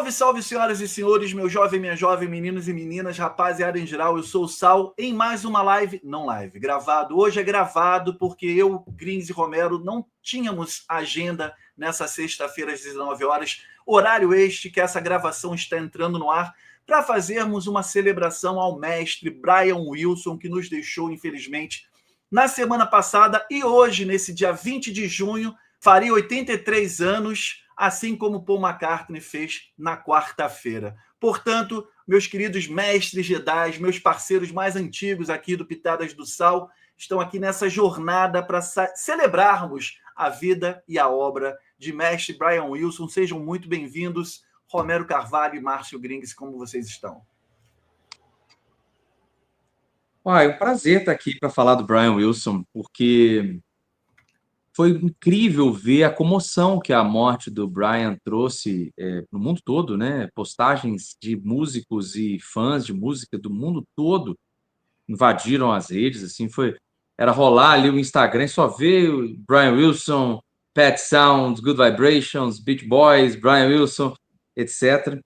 Salve, salve, senhoras e senhores, meu jovem, minha jovem, meninos e meninas, rapaziada em geral, eu sou o Sal, em mais uma live, não live, gravado. Hoje é gravado porque eu, Grins e Romero, não tínhamos agenda nessa sexta-feira às 19 horas, horário este que essa gravação está entrando no ar, para fazermos uma celebração ao mestre Brian Wilson, que nos deixou, infelizmente, na semana passada, e hoje, nesse dia 20 de junho, faria 83 anos, assim como Paul McCartney fez na quarta-feira. Portanto, meus queridos mestres Jedi, meus parceiros mais antigos aqui do Pitadas do Sal, estão aqui nessa jornada para celebrarmos a vida e a obra de mestre Brian Wilson. Sejam muito bem-vindos, Romero Carvalho e Márcio Grings, como vocês estão? É um prazer estar aqui para falar do Brian Wilson, porque foi incrível ver a comoção que a morte do Brian trouxe no mundo todo, né? Postagens de músicos e fãs de música do mundo todo invadiram as redes, assim, era rolar ali o Instagram, só ver o Brian Wilson, Pet Sounds, Good Vibrations, Beach Boys, Brian Wilson, etc.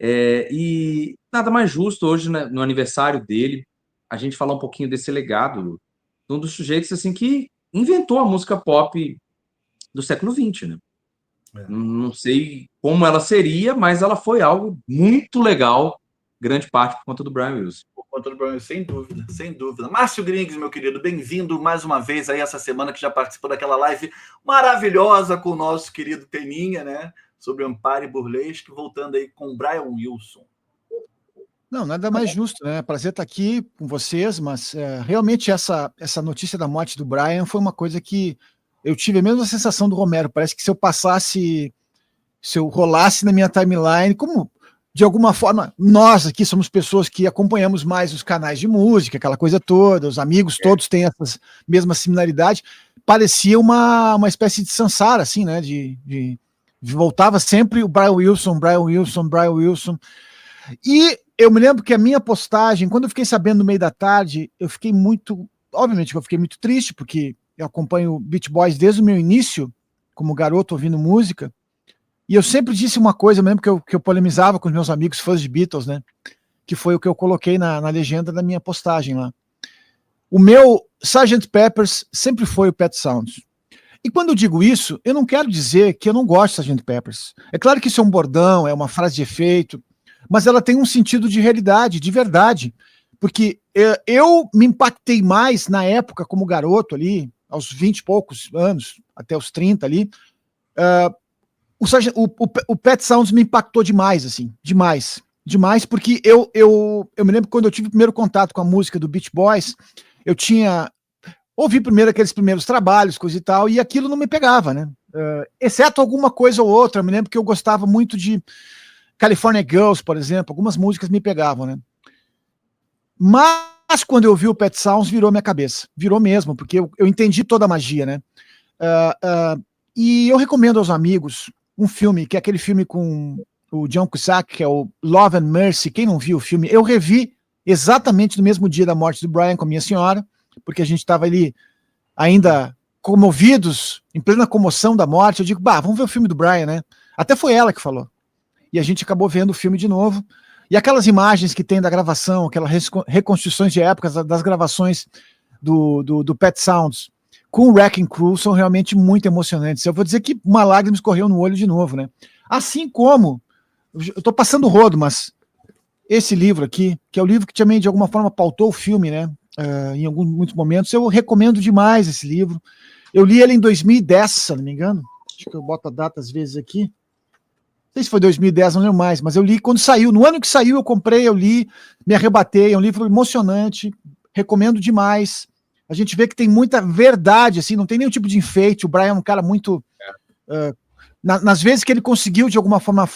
E nada mais justo hoje, né, no aniversário dele, a gente falar um pouquinho desse legado, de um dos sujeitos assim que inventou a música pop do século XX, né? Não sei como ela seria, mas ela foi algo muito legal, grande parte por conta do Brian Wilson. Por conta do Brian Wilson, sem dúvida, sem dúvida. Márcio Grings, meu querido, bem-vindo mais uma vez aí essa semana, que já participou daquela live maravilhosa com o nosso querido Teninha, né? Sobre Amparo e Burlesque, voltando aí com o Brian Wilson. Não, nada mais justo, né? Prazer estar aqui com vocês, mas realmente essa notícia da morte do Brian foi uma coisa que eu tive a mesma sensação do Romero. Parece que se eu rolasse na minha timeline, como de alguma forma nós aqui somos pessoas que acompanhamos mais os canais de música, aquela coisa toda, os amigos todos têm essas mesmas similaridades, parecia uma espécie de Sansara, assim, né? Voltava sempre o Brian Wilson, Brian Wilson, Brian Wilson. E eu me lembro que a minha postagem, quando eu fiquei sabendo no meio da tarde, obviamente que eu fiquei muito triste, porque eu acompanho Beach Boys desde o meu início, como garoto ouvindo música, e eu sempre disse uma coisa, eu me lembro que eu polemizava com os meus amigos fãs de Beatles, né, que foi o que eu coloquei na legenda da minha postagem lá. O meu Sgt. Pepper's sempre foi o Pet Sounds. E quando eu digo isso, eu não quero dizer que eu não gosto de Sgt. Pepper's. É claro que isso é um bordão, é uma frase de efeito, mas ela tem um sentido de realidade, de verdade, porque eu me impactei mais na época como garoto ali, aos 20 e poucos anos, até os 30 ali, o Pet Sounds me impactou demais, assim, demais, porque eu me lembro que quando eu tive o primeiro contato com a música do Beach Boys, ouvi primeiro aqueles primeiros trabalhos, coisa e tal, e aquilo não me pegava, né, exceto alguma coisa ou outra. Eu me lembro que eu gostava muito de California Girls, por exemplo, algumas músicas me pegavam, né? Mas quando eu vi o Pet Sounds, virou minha cabeça. Virou mesmo, porque eu entendi toda a magia, né? E eu recomendo aos amigos um filme, que é aquele filme com o John Cusack, que é o Love and Mercy. Quem não viu o filme, eu revi exatamente no mesmo dia da morte do Brian com a minha senhora, porque a gente estava ali ainda comovidos, em plena comoção da morte. Eu digo, vamos ver o filme do Brian, né? Até foi ela que falou. E a gente acabou vendo o filme de novo. E aquelas imagens que tem da gravação, aquelas reconstruções de épocas das gravações do Pet Sounds com o Wrecking Crew são realmente muito emocionantes. Eu vou dizer que uma lágrima escorreu no olho de novo, né? Assim como, eu estou passando o rodo, mas esse livro aqui, que é o livro que também de alguma forma pautou o filme, né? Em muitos momentos, eu recomendo demais esse livro. Eu li ele em 2010, se não me engano. Acho que eu boto a data às vezes aqui. Não sei se foi 2010, não lembro mais, mas eu li quando saiu. No ano que saiu, eu comprei, eu li, me arrebatei. É um livro emocionante, recomendo demais. A gente vê que tem muita verdade, assim, não tem nenhum tipo de enfeite. O Brian é um cara muito... nas vezes que ele conseguiu, de alguma forma,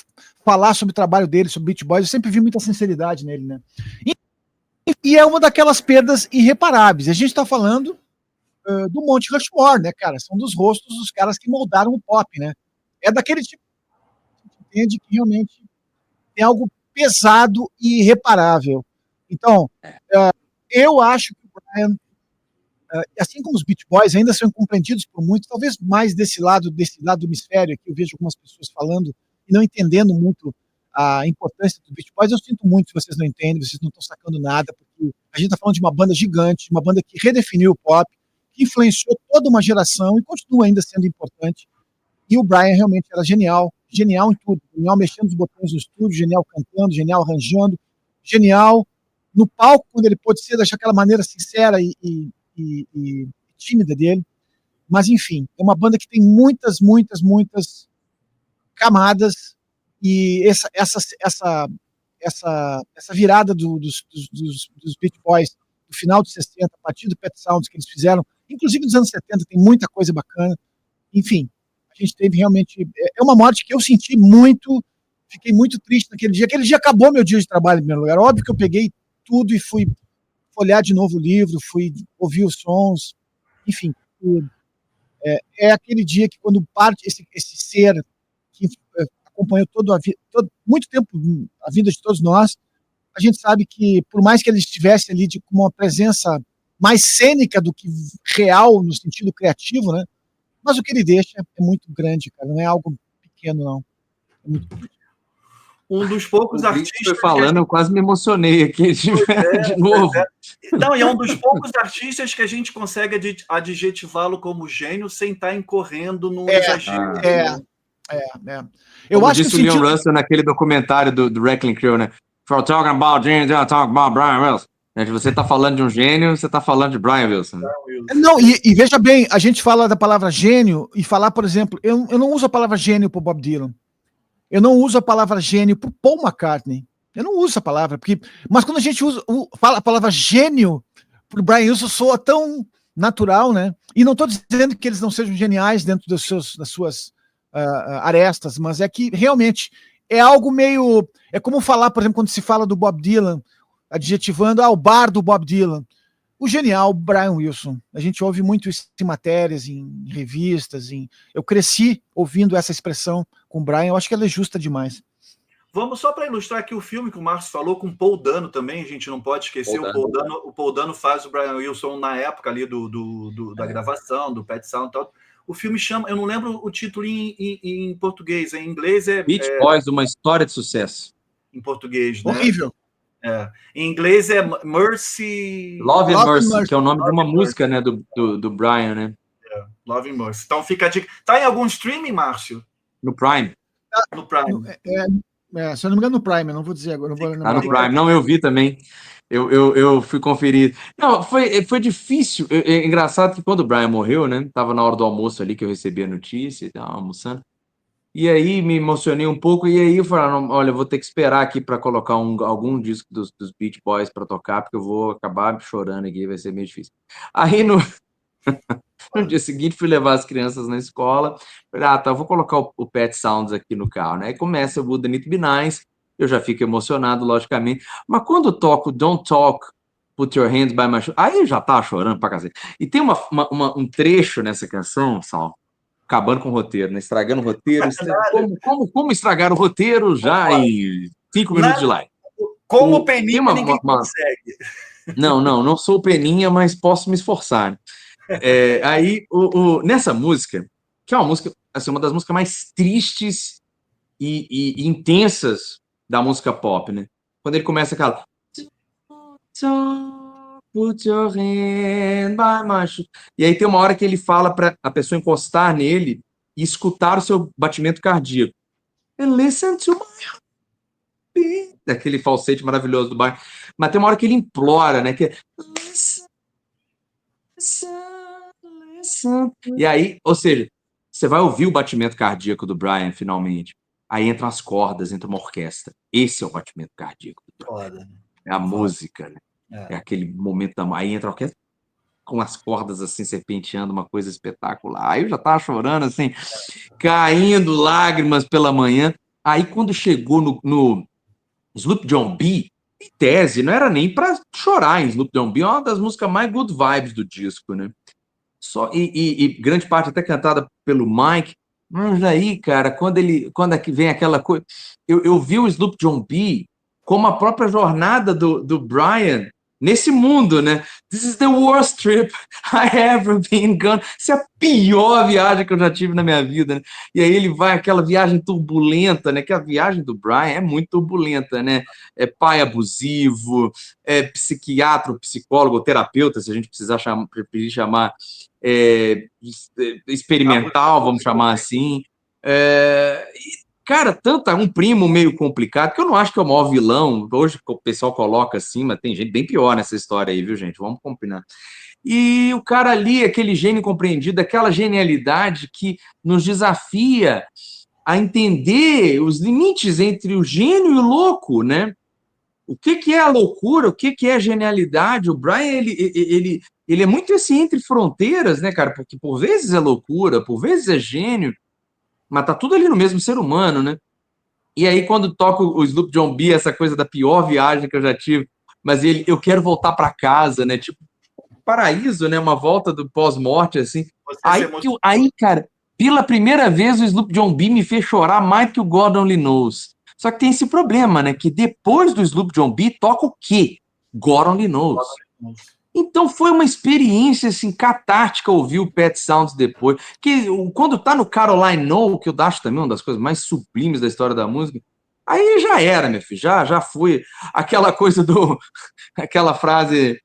falar sobre o trabalho dele, sobre Beach Boys, eu sempre vi muita sinceridade nele, né? E é uma daquelas perdas irreparáveis. A gente está falando do Monte Rushmore, né, cara? São dos rostos dos caras que moldaram o pop, né? É daquele tipo entende que realmente tem algo pesado e irreparável. Então, eu acho que o Brian, assim como os Beach Boys, ainda são incompreendidos por muitos, talvez mais desse lado do hemisfério, que eu vejo algumas pessoas falando e não entendendo muito a importância do Beach Boys. Eu sinto muito se vocês não entendem, vocês não estão sacando nada, porque a gente está falando de uma banda gigante, uma banda que redefiniu o pop, que influenciou toda uma geração e continua ainda sendo importante. E o Brian realmente era genial, genial em tudo, genial mexendo os botões no estúdio, genial cantando, genial arranjando, genial no palco, quando ele pôde ser daquela maneira sincera e tímida dele. Mas, enfim, é uma banda que tem muitas camadas, e essa virada dos Beach Boys do final de 60, a partir do Pet Sounds que eles fizeram, inclusive nos anos 70, tem muita coisa bacana. Enfim, a gente teve realmente... É uma morte que eu senti muito, fiquei muito triste naquele dia. Aquele dia acabou meu dia de trabalho, em primeiro lugar. Óbvio que eu peguei tudo e fui olhar de novo o livro, fui ouvir os sons, enfim. É aquele dia que, quando parte esse ser que acompanhou muito tempo a vida de todos nós, a gente sabe que, por mais que ele estivesse ali com uma presença mais cênica do que real, no sentido criativo, né? Mas o que ele deixa é muito grande, cara, não é algo pequeno, não. É muito grande. Um dos poucos O Blitz artistas... foi falando, eu quase me emocionei aqui de novo. Não, e é um dos poucos artistas que a gente consegue adjetivá-lo como gênio sem estar incorrendo num exagero. Eu Como acho disse que o Leon Russell naquele documentário do Wrecking Crew, né? If you're talking about genius, you're talking about Brian Wilson. Você está falando de um gênio, você está falando de Brian Wilson. Não, e veja bem, a gente fala da palavra gênio e falar, por exemplo, eu não uso a palavra gênio para o Bob Dylan. Eu não uso a palavra gênio para o Paul McCartney. Eu não uso essa palavra, mas quando a gente fala a palavra gênio para o Brian Wilson, soa tão natural, né? E não estou dizendo que eles não sejam geniais dentro das suas arestas, mas é que realmente é algo meio... É como falar, por exemplo, quando se fala do Bob Dylan, adjetivando o bar do Bob Dylan. O genial Brian Wilson. A gente ouve muito isso em matérias, em revistas. Eu cresci ouvindo essa expressão com o Brian. Eu acho que ela é justa demais. Vamos só para ilustrar aqui o filme que o Márcio falou, com Paul Dano também, a gente não pode esquecer. O Paul Dano faz o Brian Wilson na época ali da gravação, do Pet Sound e tal. O filme chama, eu não lembro o título em português, em inglês é... Beach Boys, uma história de sucesso. Em português, né? Horrível. Em inglês é Mercy... Love and Mercy, que é o nome de uma música, né, do Brian, né? Love and Mercy. Então fica a dica. Tá em algum streaming, Márcio? No Prime. No Prime. Se eu não me engano, no Prime, eu não vou dizer agora. Tá no Prime. Não, eu vi também. Eu fui conferir. Não, foi difícil. É engraçado que quando o Brian morreu, né? Tava na hora do almoço ali que eu recebi a notícia, tava almoçando. E aí me emocionei um pouco, e aí eu falei, olha, eu vou ter que esperar aqui para colocar algum disco dos Beach Boys para tocar, porque eu vou acabar chorando aqui, vai ser meio difícil. Aí no dia seguinte fui levar as crianças na escola, falei, tá, eu vou colocar o Pet Sounds aqui no carro, né? Aí começa o Wouldn't It Be Nice, eu já fico emocionado, logicamente, mas quando eu toco Don't Talk, Put Your Hands By My Shoulder, aí eu já tava chorando pra cacete. E tem um trecho nessa canção, Sal, acabando com o roteiro, né? Estragando o roteiro. Como estragar o roteiro já em 5 minutos de live? Como o Peninha ninguém consegue. Não sou o Peninha, mas posso me esforçar. Aí, nessa música, que é uma música, assim, uma das músicas mais tristes e intensas da música pop, né? Quando ele começa aquela... Put your hand by my shoulder. E aí tem uma hora que ele fala para a pessoa encostar nele e escutar o seu batimento cardíaco. And listen to my heartbeat. Aquele falsete maravilhoso do bairro. Mas tem uma hora que ele implora, né? Que é... Listen. E aí, ou seja, você vai ouvir o batimento cardíaco do Brian, finalmente. Aí entram as cordas, entra uma orquestra. Esse é o batimento cardíaco do Brian. É a música, né? É aquele momento aí entra a orquestra com as cordas assim serpenteando, uma coisa espetacular. Aí eu já tava chorando assim, caindo lágrimas pela manhã. Aí quando chegou no Sloop John B, em tese, não era nem para chorar em Sloop John B, é uma das músicas mais good vibes do disco, né? E grande parte até cantada pelo Mike. Mas aí, cara, quando vem aquela coisa, eu vi o Sloop John B como a própria jornada do Brian nesse mundo, né? This is the worst trip I ever been gone. Essa é a pior viagem que eu já tive na minha vida, né? E aí ele vai, aquela viagem turbulenta, né? Que a viagem do Brian é muito turbulenta, né? É pai abusivo, é psiquiatra, psicólogo, terapeuta, se a gente preferir chamar experimental, vamos chamar assim. Cara, um primo meio complicado, que eu não acho que é o maior vilão, hoje o pessoal coloca assim, mas tem gente bem pior nessa história aí, viu, gente? Vamos combinar. E o cara ali, aquele gênio compreendido, aquela genialidade que nos desafia a entender os limites entre o gênio e o louco, né? O que é a loucura, o que é a genialidade? O Brian, ele é muito assim entre fronteiras, né, cara? Porque por vezes é loucura, por vezes é gênio, mas tá tudo ali no mesmo ser humano, né? E aí, quando toca o Sloop John B, essa coisa da pior viagem que eu já tive, mas eu quero voltar para casa, né? Tipo, paraíso, né? Uma volta do pós-morte, assim. Aí, cara, pela primeira vez o Sloop John B me fez chorar mais que o God Only Knows. Só que tem esse problema, né? Que depois do Sloop John B toca o quê? God Only Knows. Então foi uma experiência assim catártica ouvir o Pet Sounds depois. Que quando tá no Caroline No, que eu acho também uma das coisas mais sublimes da história da música, aí já era, meu filho, já foi aquela coisa aquela frase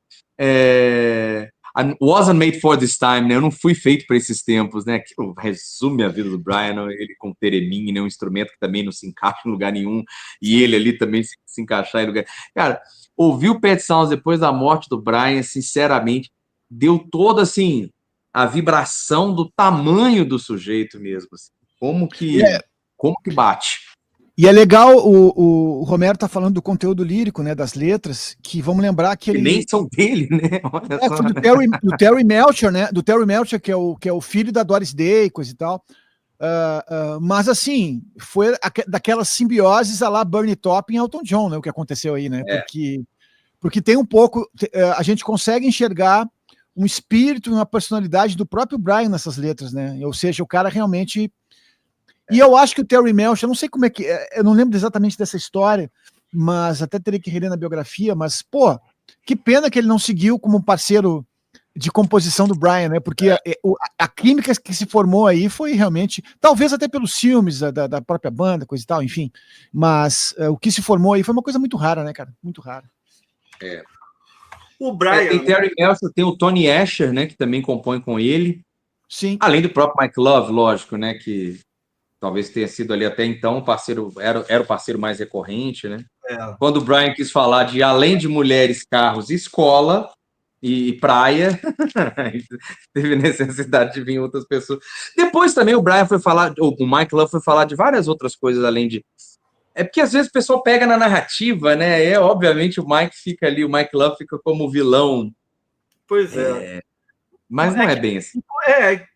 I wasn't made for this time, né? Eu não fui feito para esses tempos, né? Aquilo resume a vida do Brian, ele com tereminha, né? Um instrumento que também não se encaixa em lugar nenhum, e ele ali também se encaixar em lugar. Cara, ouvir o Pet Sounds depois da morte do Brian, sinceramente, deu toda assim a vibração do tamanho do sujeito mesmo. Assim. Como que bate? E é legal, o Romero tá falando do conteúdo lírico, né, das letras, que vamos lembrar que ele... nem são dele, né? Foi do Terry Melcher, né? Do Terry Melcher, que é o filho da Doris Day, coisa e tal. Mas assim, foi daquelas simbioses a lá Bernie Taupin e Elton John, né? O que aconteceu aí, né? Porque tem um pouco... a gente consegue enxergar um espírito e uma personalidade do próprio Brian nessas letras, né? Ou seja, o cara realmente... E eu acho que o Terry Melcher, eu não sei como é que... Eu não lembro exatamente dessa história, mas até teria que reler na biografia, mas, pô, que pena que ele não seguiu como parceiro de composição do Brian, né? Porque a química que se formou aí foi realmente... Talvez até pelos filmes da própria banda, coisa e tal, enfim. Mas o que se formou aí foi uma coisa muito rara, né, cara? Muito rara. O Brian... tem Terry Melcher, tem o Tony Asher, né? Que também compõe com ele. Sim. Além do próprio Mike Love, lógico, né? Que... talvez tenha sido ali até então o parceiro, era o parceiro mais recorrente, né? Quando o Brian quis falar de além de mulheres, carros, escola e praia, teve necessidade de vir outras pessoas. Depois também o Brian foi falar, o Mike Love foi falar de várias outras coisas além de... É porque às vezes o pessoal pega na narrativa, né? Obviamente o Mike Love fica como vilão. Pois é. Mas não é bem assim.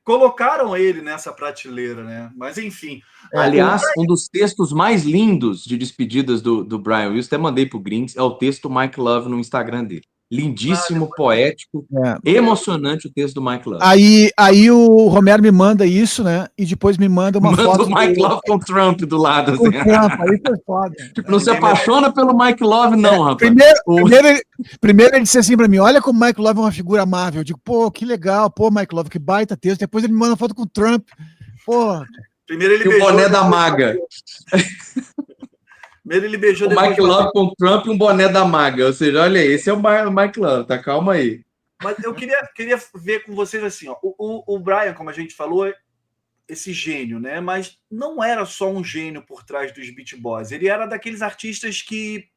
Colocaram ele nessa prateleira, né? Mas enfim. Aliás, um dos textos mais lindos de despedidas do Brian Wilson, até mandei pro Grinks, é o texto do Mike Love no Instagram dele. Lindíssimo, poético, emocionante o texto do Mike Love. Aí o Romero me manda isso, né? E depois me manda uma foto do Mike Love com o Trump do lado. Com o Trump, aí foi foda. Tipo, não se apaixona pelo Mike Love, não, rapaz. Primeiro ele disse assim pra mim, olha como o Mike Love é uma figura amável. Eu digo, pô, que legal, pô, Mike Love, que baita texto. Depois ele me manda uma foto com o Trump. Pô. Primeiro ele beijou o boné da maga. Primeiro ele beijou o Mike Love com o Trump e um boné da maga. Ou seja, olha aí, esse é o Mike Love, tá? Calma aí. Mas eu queria ver com vocês assim, ó. O Brian, como a gente falou, é esse gênio, né? Mas não era só um gênio por trás dos Beach Boys. Ele era daqueles artistas que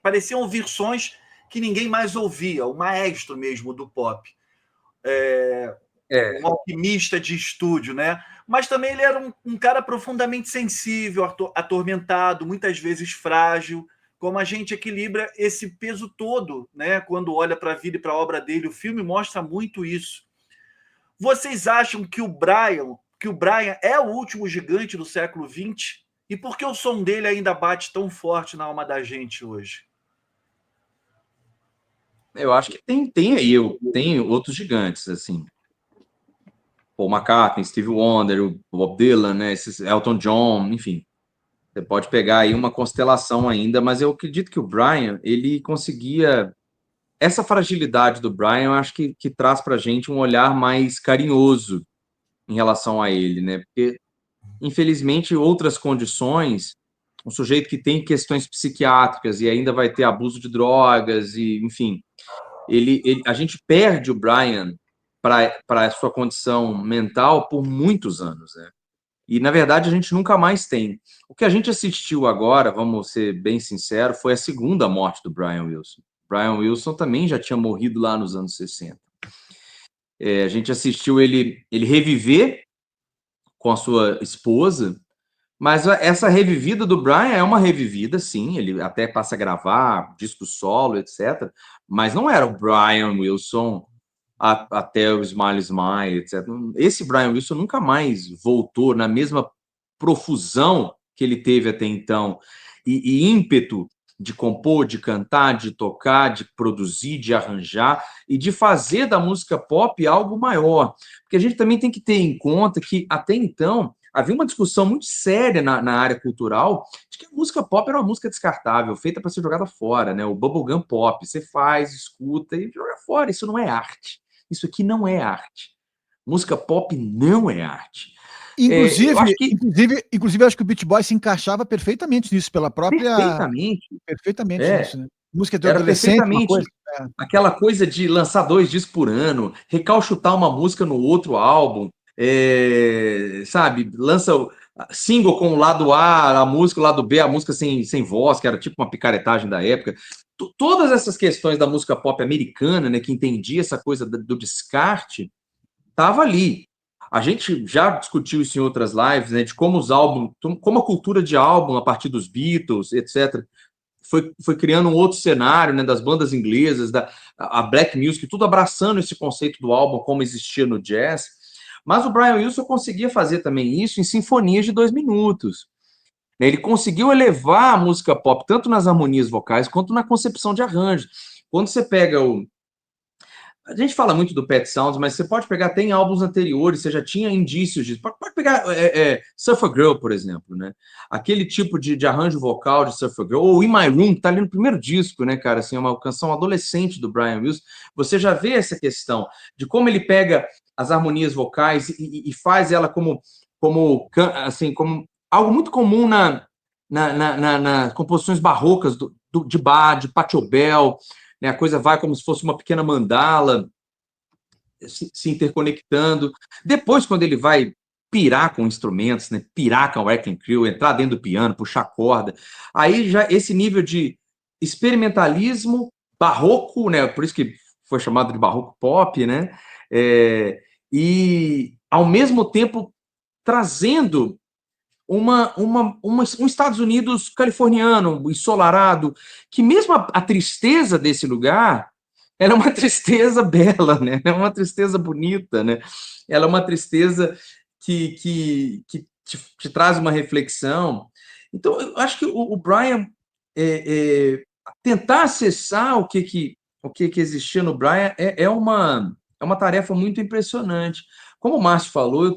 pareciam ouvir sons que ninguém mais ouvia, o maestro mesmo do pop. Um alquimista de estúdio, né? Mas também ele era um cara profundamente sensível, atormentado, muitas vezes frágil. Como a gente equilibra esse peso todo, né? Quando olha para a vida e para a obra dele, o filme mostra muito isso. Vocês acham que o Brian é o último gigante do século XX? E por que o som dele ainda bate tão forte na alma da gente hoje? Eu acho que tem outros gigantes, assim. Paul McCartney, Stevie Wonder, o Bob Dylan, né? Elton John, enfim. Você pode pegar aí uma constelação ainda, mas eu acredito que o Brian, ele conseguia essa fragilidade do Brian, eu acho que traz para a gente um olhar mais carinhoso em relação a ele, né? Porque, infelizmente, outras condições, um sujeito que tem questões psiquiátricas e ainda vai ter abuso de drogas, e, enfim, a gente perde o Brian para a sua condição mental por muitos anos, né? E, na verdade, a gente nunca mais tem. O que a gente assistiu agora, vamos ser bem sinceros, foi a segunda morte do Brian Wilson. Brian Wilson também já tinha morrido lá nos anos 60. A gente assistiu ele reviver com a sua esposa, mas essa revivida do Brian é uma revivida, sim, ele até passa a gravar disco solo, etc. Mas não era o Brian Wilson até o Smile Smile, etc. Esse Brian Wilson nunca mais voltou na mesma profusão que ele teve até então, e ímpeto de compor, de cantar, de tocar, de produzir, de arranjar e de fazer da música pop algo maior. Porque a gente também tem que ter em conta que, até então, havia uma discussão muito séria na área cultural de que a música pop era uma música descartável, feita para ser jogada fora, né? O bubblegum pop, você faz, escuta e joga fora. Isso não é arte. Isso aqui não é arte. Música pop não é arte. Inclusive, eu acho que o Beach Boys se encaixava perfeitamente nisso, pela própria... Perfeitamente nisso, né? Música de adolescente, uma coisa... Aquela coisa de lançar 2 discos por ano, recalchutar uma música no outro álbum, sabe? Lança single com o lado A, a música, o lado B, a música sem voz, que era tipo uma picaretagem da época. Todas essas questões da música pop americana, né, que entendia essa coisa do descarte, estava ali. A gente já discutiu isso em outras lives, né, de como os álbuns, como a cultura de álbum, a partir dos Beatles, etc., foi criando um outro cenário, né, das bandas inglesas, a black music, tudo abraçando esse conceito do álbum como existia no jazz. Mas o Brian Wilson conseguia fazer também isso em sinfonias de 2 minutos. Ele conseguiu elevar a música pop, tanto nas harmonias vocais, quanto na concepção de arranjo. Quando você pega a gente fala muito do Pet Sounds, mas você pode pegar, tem álbuns anteriores, você já tinha indícios disso. Pode pegar Surfer Girl, por exemplo, né? Aquele tipo de arranjo vocal de Surfer Girl, ou In My Room, que tá ali no primeiro disco, né, cara? Assim, é uma canção adolescente do Brian Wilson. Você já vê essa questão de como ele pega as harmonias vocais e faz ela como algo muito comum nas composições barrocas de Bach, de Pachelbel, né? A coisa vai como se fosse uma pequena mandala se interconectando. Depois, quando ele vai pirar com instrumentos, né? Pirar com o Wrecking Crew, entrar dentro do piano, puxar corda, aí já esse nível de experimentalismo barroco, né? Por isso que foi chamado de barroco pop, né? E, ao mesmo tempo, trazendo um Estados Unidos californiano, ensolarado, que mesmo a tristeza desse lugar, ela é uma tristeza bela, né? É uma tristeza bonita, né? Ela é uma tristeza que te traz uma reflexão. Então, eu acho que o Brian tentar acessar o que existia no Brian é uma tarefa muito impressionante. Como o Márcio falou, eu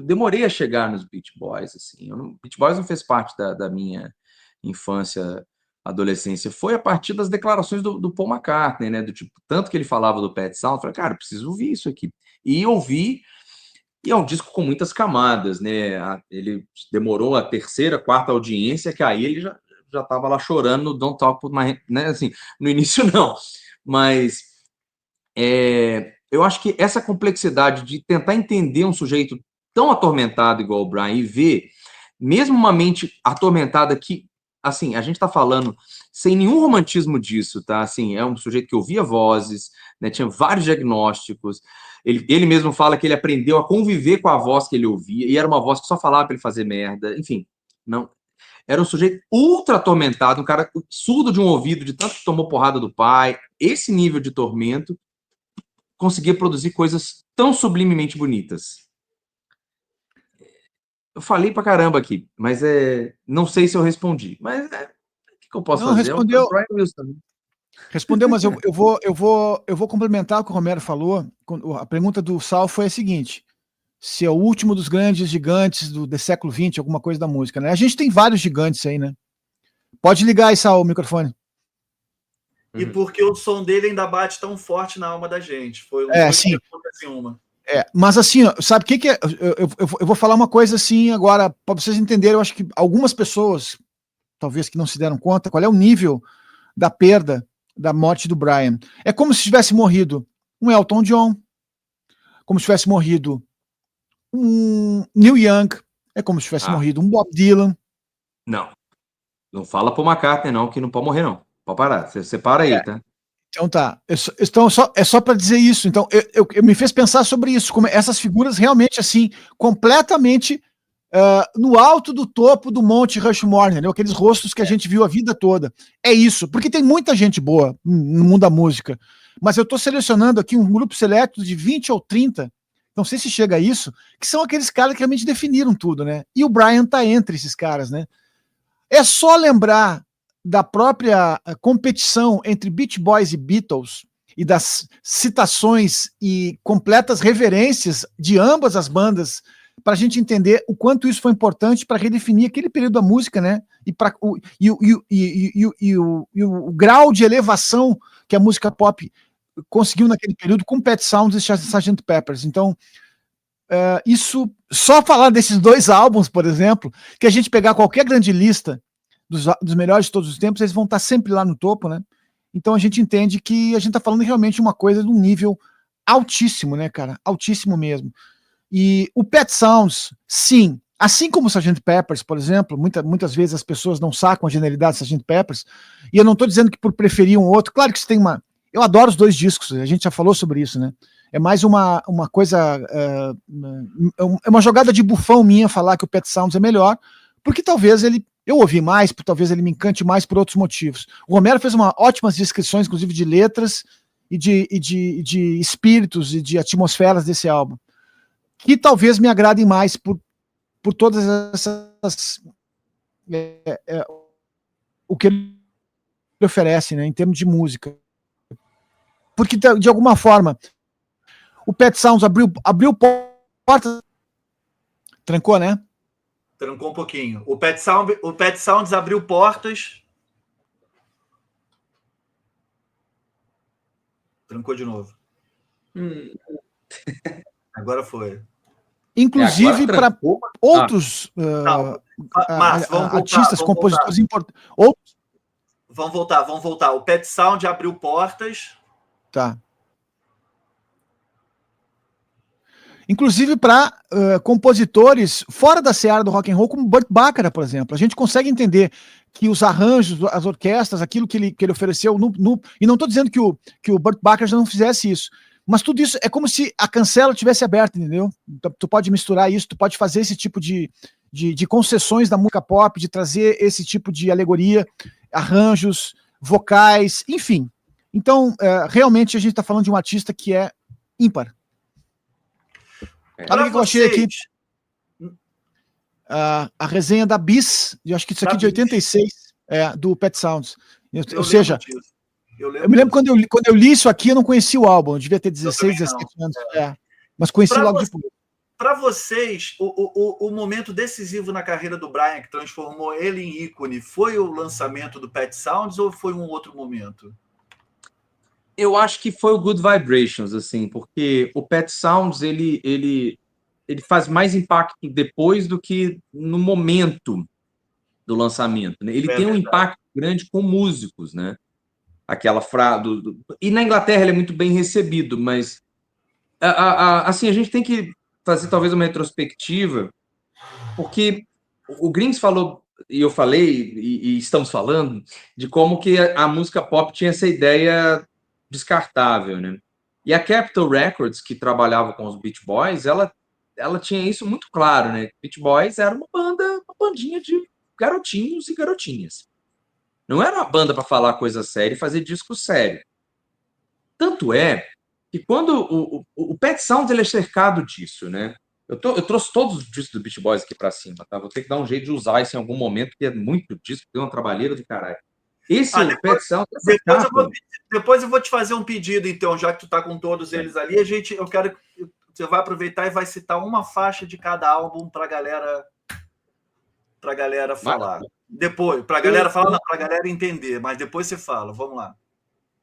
demorei a chegar nos Beach Boys, assim. Beach Boys não fez parte da minha infância, adolescência. Foi a partir das declarações do Paul McCartney, né? Do tipo, tanto que ele falava do Pet Sounds, eu falei, cara, eu preciso ouvir isso aqui. E ouvi, e é um disco com muitas camadas, né? Ele demorou a terceira, quarta audiência, que aí ele já estava lá chorando no Don't Talk With My... né? Assim, no início não. Mas eu acho que essa complexidade de tentar entender um sujeito tão atormentado igual o Brian e ver, mesmo uma mente atormentada que, assim, a gente está falando sem nenhum romantismo disso, tá? Assim, é um sujeito que ouvia vozes, né? Tinha vários diagnósticos. Ele mesmo fala que ele aprendeu a conviver com a voz que ele ouvia, e era uma voz que só falava para ele fazer merda. Enfim, não. Era um sujeito ultra atormentado, um cara surdo de um ouvido, de tanto que tomou porrada do pai. Esse nível de tormento conseguia produzir coisas tão sublimemente bonitas. Eu falei pra caramba aqui, mas não sei se eu respondi. Mas o que eu posso fazer? Respondeu. É o Brian Wilson. Respondeu, mas eu vou complementar o que o Romero falou. A pergunta do Sal foi a seguinte: se é o último dos grandes gigantes do século XX, alguma coisa da música, né? A gente tem vários gigantes aí, né? Pode ligar aí, Sal, o microfone. e porque o som dele ainda bate tão forte na alma da gente. Foi sim. Assim, uma. Mas assim, ó, sabe o que é? Eu vou falar uma coisa assim agora, para vocês entenderem, eu acho que algumas pessoas, talvez que não se deram conta, qual é o nível da perda da morte do Brian. É como se tivesse morrido um Elton John, como se tivesse morrido um Neil Young, é como se tivesse morrido um Bob Dylan. Não fala pro McCartney, não, que não pode morrer, não. Pode parar. Você para aí, tá? Então tá. Então, é só para dizer isso. Então, eu me fez pensar sobre isso, como essas figuras realmente, assim, completamente no alto do topo do Monte Rushmore, entendeu? Aqueles rostos que a gente viu a vida toda. É isso, porque tem muita gente boa no mundo da música. Mas eu estou selecionando aqui um grupo seleto de 20 ou 30, não sei se chega a isso, que são aqueles caras que realmente definiram tudo, né? E o Brian tá entre esses caras, né? É só lembrar da própria competição entre Beach Boys e Beatles e das citações e completas reverências de ambas as bandas para a gente entender o quanto isso foi importante para redefinir aquele período da música, né? O grau de elevação que a música pop conseguiu naquele período com Pet Sounds e Sgt. Peppers. Então, isso, só falar desses dois álbuns, por exemplo, que a gente pegar qualquer grande lista dos melhores de todos os tempos, eles vão estar sempre lá no topo, né? Então a gente entende que a gente está falando realmente uma coisa de um nível altíssimo, né, cara? Altíssimo mesmo. E o Pet Sounds, sim, assim como o Sgt. Peppers, por exemplo, muitas vezes as pessoas não sacam a genialidade do Sgt. Peppers, e eu não estou dizendo que por preferir um outro, claro que você tem uma... Eu adoro os dois discos, a gente já falou sobre isso, né? É mais uma coisa, é uma jogada de bufão minha falar que o Pet Sounds é melhor, porque talvez eu ouvi mais, talvez ele me encante mais por outros motivos. O Romero fez ótimas descrições, inclusive de letras e de espíritos e de atmosferas desse álbum, que talvez me agradem mais por todas essas... o que ele oferece, né, em termos de música. Porque, de alguma forma, o Pet Sounds abriu portas... Trancou, né? Trancou um pouquinho. O Pet Sounds abriu portas. Trancou de novo. Agora foi. Inclusive para outros artistas, compositores importantes. Vamos voltar. O Pet Sound abriu portas. Tá. Inclusive para compositores fora da seara do rock and roll, como Burt Bacharach, por exemplo. A gente consegue entender que os arranjos, as orquestras, aquilo que ele ofereceu, e não estou dizendo que o Burt Bacharach não fizesse isso, mas tudo isso é como se a cancela tivesse aberta, entendeu? Tu pode misturar isso, tu pode fazer esse tipo de concessões da música pop, de trazer esse tipo de alegoria, arranjos, vocais, enfim. Então, realmente a gente está falando de um artista que é ímpar. Olha o que eu achei aqui. A resenha da Bis, eu acho que isso aqui é de 86, do Pet Sounds. Ou seja, eu me lembro quando eu li isso aqui, eu não conhecia o álbum, eu devia ter 16, 17 anos. Mas conheci logo depois. Para vocês, o momento decisivo na carreira do Brian, que transformou ele em ícone, foi o lançamento do Pet Sounds ou foi um outro momento? Eu acho que foi o Good Vibrations, assim, porque o Pet Sounds, ele faz mais impacto depois do que no momento do lançamento, né? Ele tem um impacto grande com músicos, né? Aquela frase... E na Inglaterra ele é muito bem recebido, mas assim, a gente tem que fazer talvez uma retrospectiva, porque o Grings falou, e eu falei, e estamos falando, de como que a música pop tinha essa ideia descartável, né? E a Capitol Records, que trabalhava com os Beach Boys, ela tinha isso muito claro, né? Beach Boys era uma bandinha de garotinhos e garotinhas. Não era uma banda para falar coisa séria e fazer disco sério. Tanto é que quando o Pet Sounds ele é cercado disso, né? Eu trouxe todos os discos do Beach Boys aqui para cima, tá? Vou ter que dar um jeito de usar isso em algum momento, porque é muito disco, tem uma trabalheira do caralho. Pet Sounds... Depois eu vou te fazer um pedido, então, já que tu tá com todos eles ali, eu quero que você vai aproveitar e vai citar uma faixa de cada álbum para a galera falar. Depois, para a galera falar, não, para a galera entender, mas depois você fala, vamos lá.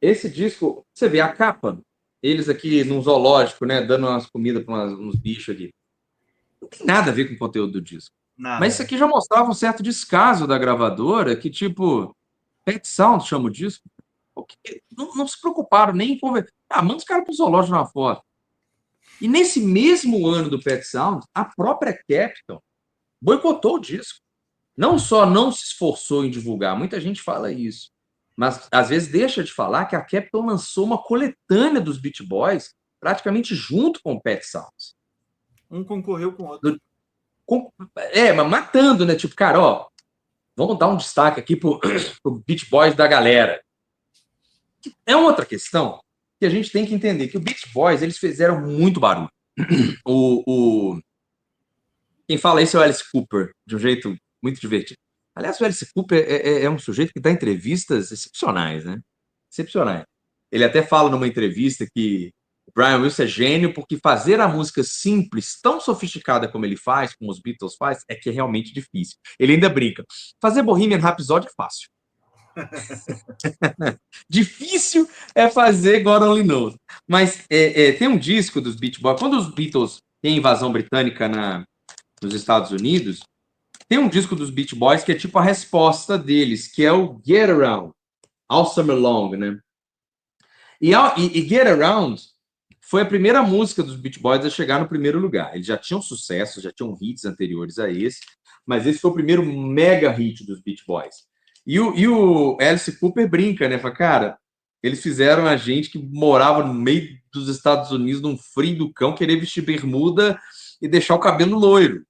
esse disco, você vê a capa, eles aqui num zoológico, né, dando umas comidas para uns bichos aqui. Não tem nada a ver com o conteúdo do disco. Nada. Mas isso aqui já mostrava um certo descaso da gravadora, que tipo, Pet Sound chama o disco. Não se preocuparam nem em conversar. Manda os caras pro zoológico na foto. E nesse mesmo ano do Pet Sound, a própria Capitol boicotou o disco. Não só não se esforçou em divulgar, muita gente fala isso, mas às vezes deixa de falar que a Capitol lançou uma coletânea dos Beach Boys praticamente junto com o Pet Sounds. Um concorreu com o outro. Mas matando, né? Tipo, cara, ó, vamos dar um destaque aqui pro Beach Boys da galera. É outra questão que a gente tem que entender, que o Beach Boys, eles fizeram muito barulho. Quem fala isso é o Alice Cooper, de um jeito muito divertido. Aliás, o Alice Cooper é um sujeito que dá entrevistas excepcionais, né? Excepcionais. Ele até fala numa entrevista que o Brian Wilson é gênio porque fazer a música simples, tão sofisticada como ele faz, como os Beatles faz, é que é realmente difícil. Ele ainda brinca. Fazer Bohemian Rhapsody é fácil. Difícil é fazer God Only Knows. Mas tem um disco dos Beach Boys. Quando os Beatles têm invasão britânica nos Estados Unidos, tem um disco dos Beach Boys que é tipo a resposta deles, que é o Get Around, All Summer Long, né? E Get Around foi a primeira música dos Beach Boys a chegar no primeiro lugar. Eles já tinham sucesso, já tinham hits anteriores a esse, mas esse foi o primeiro mega hit dos Beach Boys. E o Alice Cooper brinca, né? Fala, cara, eles fizeram a gente que morava no meio dos Estados Unidos, num frio do cão, querer vestir bermuda e deixar o cabelo loiro.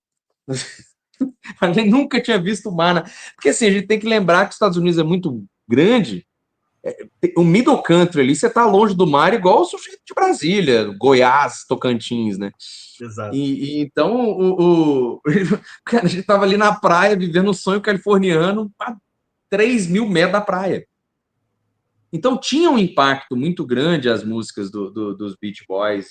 A gente nunca tinha visto o mar. Porque assim, a gente tem que lembrar que os Estados Unidos é muito grande. O middle country ali, você tá longe do mar, igual o sujeito de Brasília, Goiás, Tocantins, né? Exato. Então, cara, a gente tava ali na praia, vivendo um sonho californiano a 3.000 metros da praia. Então, tinha um impacto muito grande as músicas dos Beach Boys.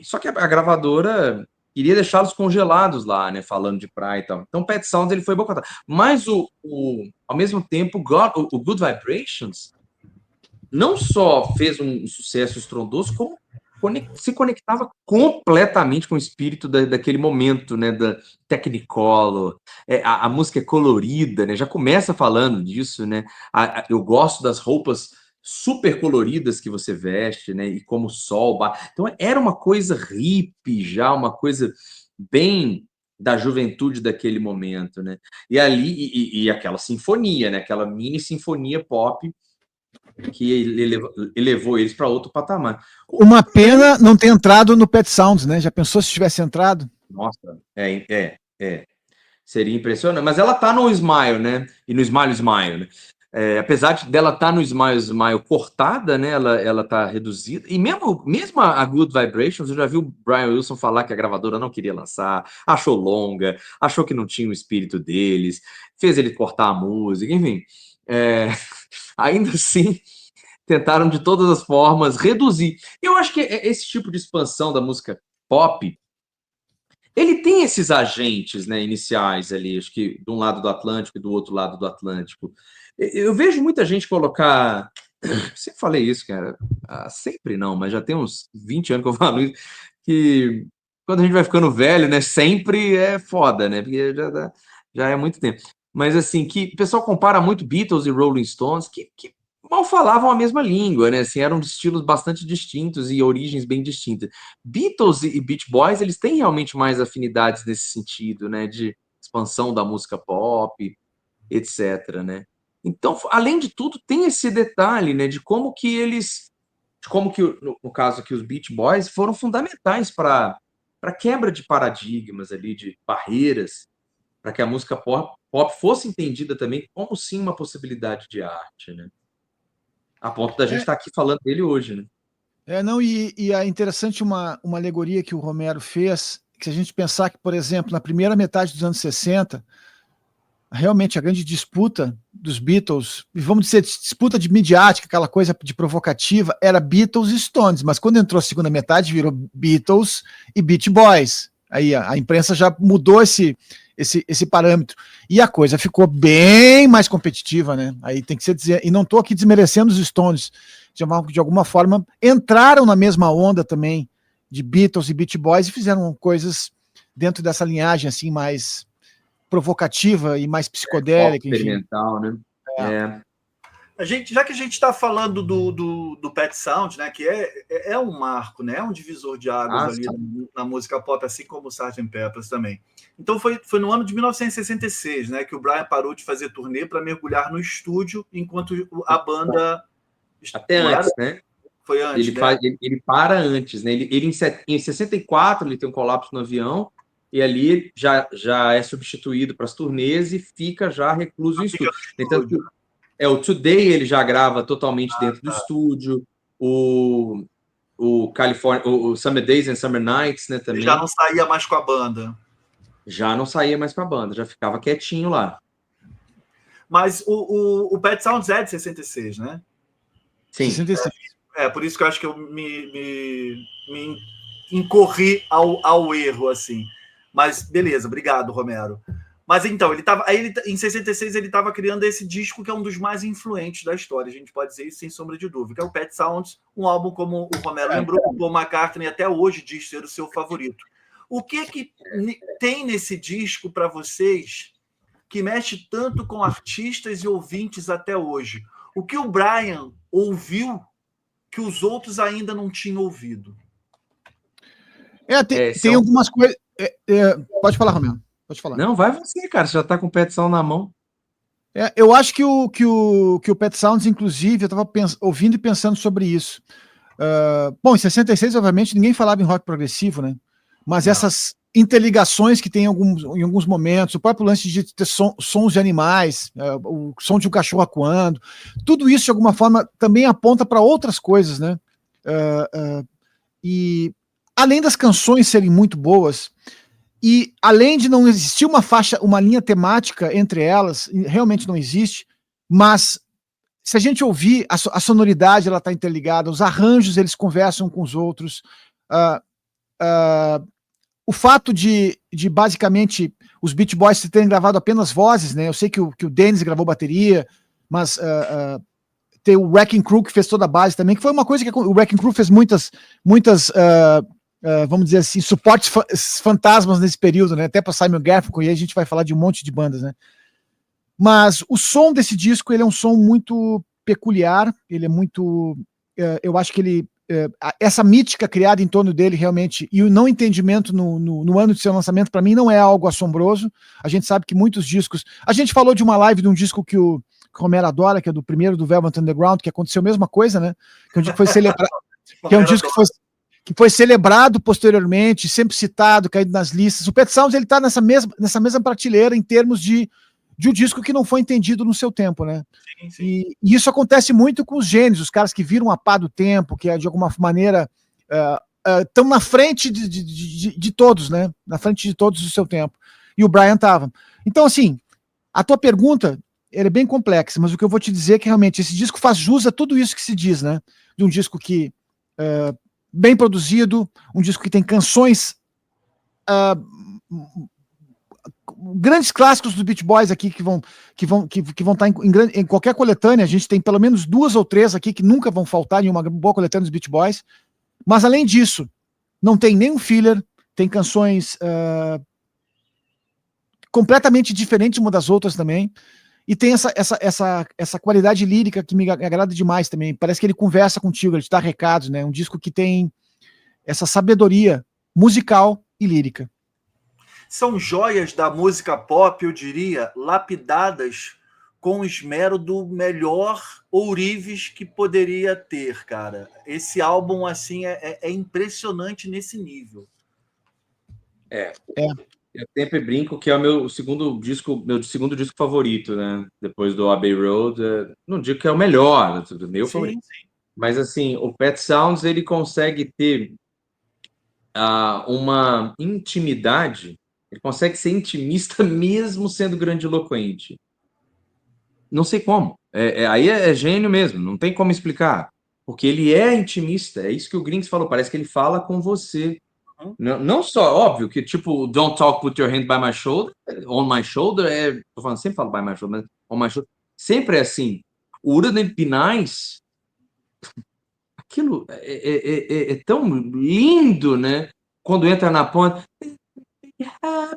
Só que a gravadora queria deixá-los congelados lá, né? Falando de praia e tal. Então, Pet Sounds ele foi boicotado. Mas, ao mesmo tempo, o Good Vibrations não só fez um sucesso estrondoso, como se conectava completamente com o espírito daquele momento, né? Da Technicolor. A música é colorida, né? Já começa falando disso, né? Eu gosto das roupas super coloridas que você veste, né? E como o sol bate. Então era uma coisa hippie já, uma coisa bem da juventude daquele momento, né? E ali e aquela sinfonia, né? Aquela mini sinfonia pop que elevou eles para outro patamar. Uma pena não ter entrado no Pet Sounds, né? Já pensou se tivesse entrado? Nossa, seria impressionante. Mas ela tá no Smile, né? E no Smile, né? Apesar dela estar no Smile cortada, né? Ela tá reduzida. E mesmo a Good Vibrations, eu já vi o Brian Wilson falar que a gravadora não queria lançar, achou longa, achou que não tinha o espírito deles, fez ele cortar a música, enfim. Ainda assim, tentaram de todas as formas reduzir. Eu acho que esse tipo de expansão da música pop, ele tem esses agentes, né, iniciais ali, acho que de um lado do Atlântico e do outro lado do Atlântico. Eu vejo muita gente colocar... Sempre falei isso, cara. Sempre não, mas já tem uns 20 anos que eu falo isso, que quando a gente vai ficando velho, né, sempre é foda, né, porque já é muito tempo. Mas assim, que o pessoal compara muito Beatles e Rolling Stones, que mal falavam a mesma língua, né? Assim, eram estilos bastante distintos e origens bem distintas. Beatles e Beach Boys, eles têm realmente mais afinidades nesse sentido, né? De expansão da música pop, etc, né? Então, além de tudo, tem esse detalhe, né? De como que no caso aqui, os Beach Boys foram fundamentais para a quebra de paradigmas ali, de barreiras, para que a música pop fosse entendida também como sim uma possibilidade de arte, né? A ponto da gente estar aqui falando dele hoje, né? E é interessante uma alegoria que o Romero fez, que se a gente pensar que, por exemplo, na primeira metade dos anos 60, realmente a grande disputa dos Beatles, vamos dizer, disputa de midiática, aquela coisa de provocativa, era Beatles e Stones, mas quando entrou a segunda metade, virou Beatles e Beach Boys. Aí a imprensa já mudou esse esse parâmetro. E a coisa ficou bem mais competitiva, né? Aí tem que ser dizer, e não estou aqui desmerecendo os Stones, de alguma forma entraram na mesma onda também de Beatles e Beach Boys e fizeram coisas dentro dessa linhagem assim mais provocativa e mais psicodélica, enfim. Experimental, né? Já que a gente está falando do Pet Sounds, né, que é um marco, né, é um divisor de águas ali na música pop, assim como o Sgt. Pepper's também. Então foi no ano de 1966, né, que o Brian parou de fazer turnê para mergulhar no estúdio, enquanto a banda... Até antes, né? Foi antes, ele para antes, né? Em 64 ele tem um colapso no avião e ali já é substituído para as turnês e fica já recluso em estúdio. Então, o Today ele já grava totalmente dentro do estúdio, o California, o Summer Days and Summer Nights, né, também. Ele já não saía mais com a banda. Já não saía mais com a banda, já ficava quietinho lá. Mas o Pet Sounds é de 66, né? Sim. 66. Por isso que eu acho que eu me incorri ao erro, assim. Mas beleza, obrigado, Romero. Mas então, em 66 ele estava criando esse disco que é um dos mais influentes da história, a gente pode dizer isso sem sombra de dúvida, que é o Pet Sounds, um álbum, como o Romero lembrou, o Paul McCartney até hoje diz ser o seu favorito. O que tem nesse disco para vocês que mexe tanto com artistas e ouvintes até hoje? O que o Brian ouviu que os outros ainda não tinham ouvido? Tem algumas coisas... pode falar, Romero. Pode falar. Não, vai você, cara. Você já tá com o Pet Sounds na mão. Eu acho que o Pet Sounds, inclusive, eu estava ouvindo e pensando sobre isso. Bom, em 66, obviamente, ninguém falava em rock progressivo, né? Mas essas interligações que tem em alguns momentos, o próprio lance de ter sons de animais, o som de um cachorro acuando, tudo isso, de alguma forma, também aponta para outras coisas, né? E além das canções serem muito boas, e além de não existir uma linha temática entre elas, realmente não existe, mas se a gente ouvir, a sonoridade ela está interligada, os arranjos eles conversam com os outros, o fato de basicamente os Beach Boys terem gravado apenas vozes, né? Eu sei que o Dennis gravou bateria, mas tem o Wrecking Crew que fez toda a base também, que foi uma coisa que o Wrecking Crew fez muitas vamos dizer assim, suportes fantasmas nesse período, né? Até para Simon Garfunkel, e aí a gente vai falar de um monte de bandas, né? Mas o som desse disco, ele é um som muito peculiar, ele é muito... eu acho que ele... essa mítica criada em torno dele, realmente, e o não entendimento no ano de seu lançamento, para mim, não é algo assombroso. A gente sabe que muitos discos... A gente falou de uma live de um disco que o Romero adora, que é do primeiro do Velvet Underground, que aconteceu a mesma coisa, né? Que é um disco que foi celebrado... que é um disco que foi celebrado posteriormente, sempre citado, caído nas listas. O Pet Sounds, ele tá nessa mesma prateleira em termos de um disco que não foi entendido no seu tempo, né? Sim. E isso acontece muito com os gênios, os caras que viram a pá do tempo, que de alguma maneira estão na frente de todos, né? Na frente de todos do seu tempo. E o Brian tava. Então, assim, a tua pergunta ela é bem complexa, mas o que eu vou te dizer é que realmente esse disco faz jus a tudo isso que se diz, né? De um disco que bem produzido, um disco que tem canções grandes clássicos dos Beach Boys aqui que vão estar em qualquer coletânea. A gente tem pelo menos 2 ou 3 aqui que nunca vão faltar em uma boa coletânea dos Beach Boys. Mas além disso, não tem nenhum filler, tem canções completamente diferentes uma das outras também. E tem essa qualidade lírica que me agrada demais também. Parece que ele conversa contigo, ele te dá recados, né? Um disco que tem essa sabedoria musical e lírica. São joias da música pop, eu diria, lapidadas com o esmero do melhor ourives que poderia ter, cara. Esse álbum, assim, é impressionante nesse nível. Eu sempre brinco que é o meu segundo disco favorito, né? Depois do Abbey Road. Não digo que é o melhor, meu favorito. Sim. Mas, assim, o Pet Sounds, ele consegue ter uma intimidade, ele consegue ser intimista mesmo sendo grandiloquente. Não sei como. Aí é gênio mesmo, não tem como explicar. Porque ele é intimista, é isso que o Grings falou, parece que ele fala com você. Não só, óbvio, que tipo, Don't Talk, Put Your Hand by My Shoulder, On My Shoulder, tô falando, sempre falo by my shoulder, mas On My Shoulder, sempre é assim. O Wouldn't It Be Nice, aquilo é tão lindo, né? Quando entra na ponta, I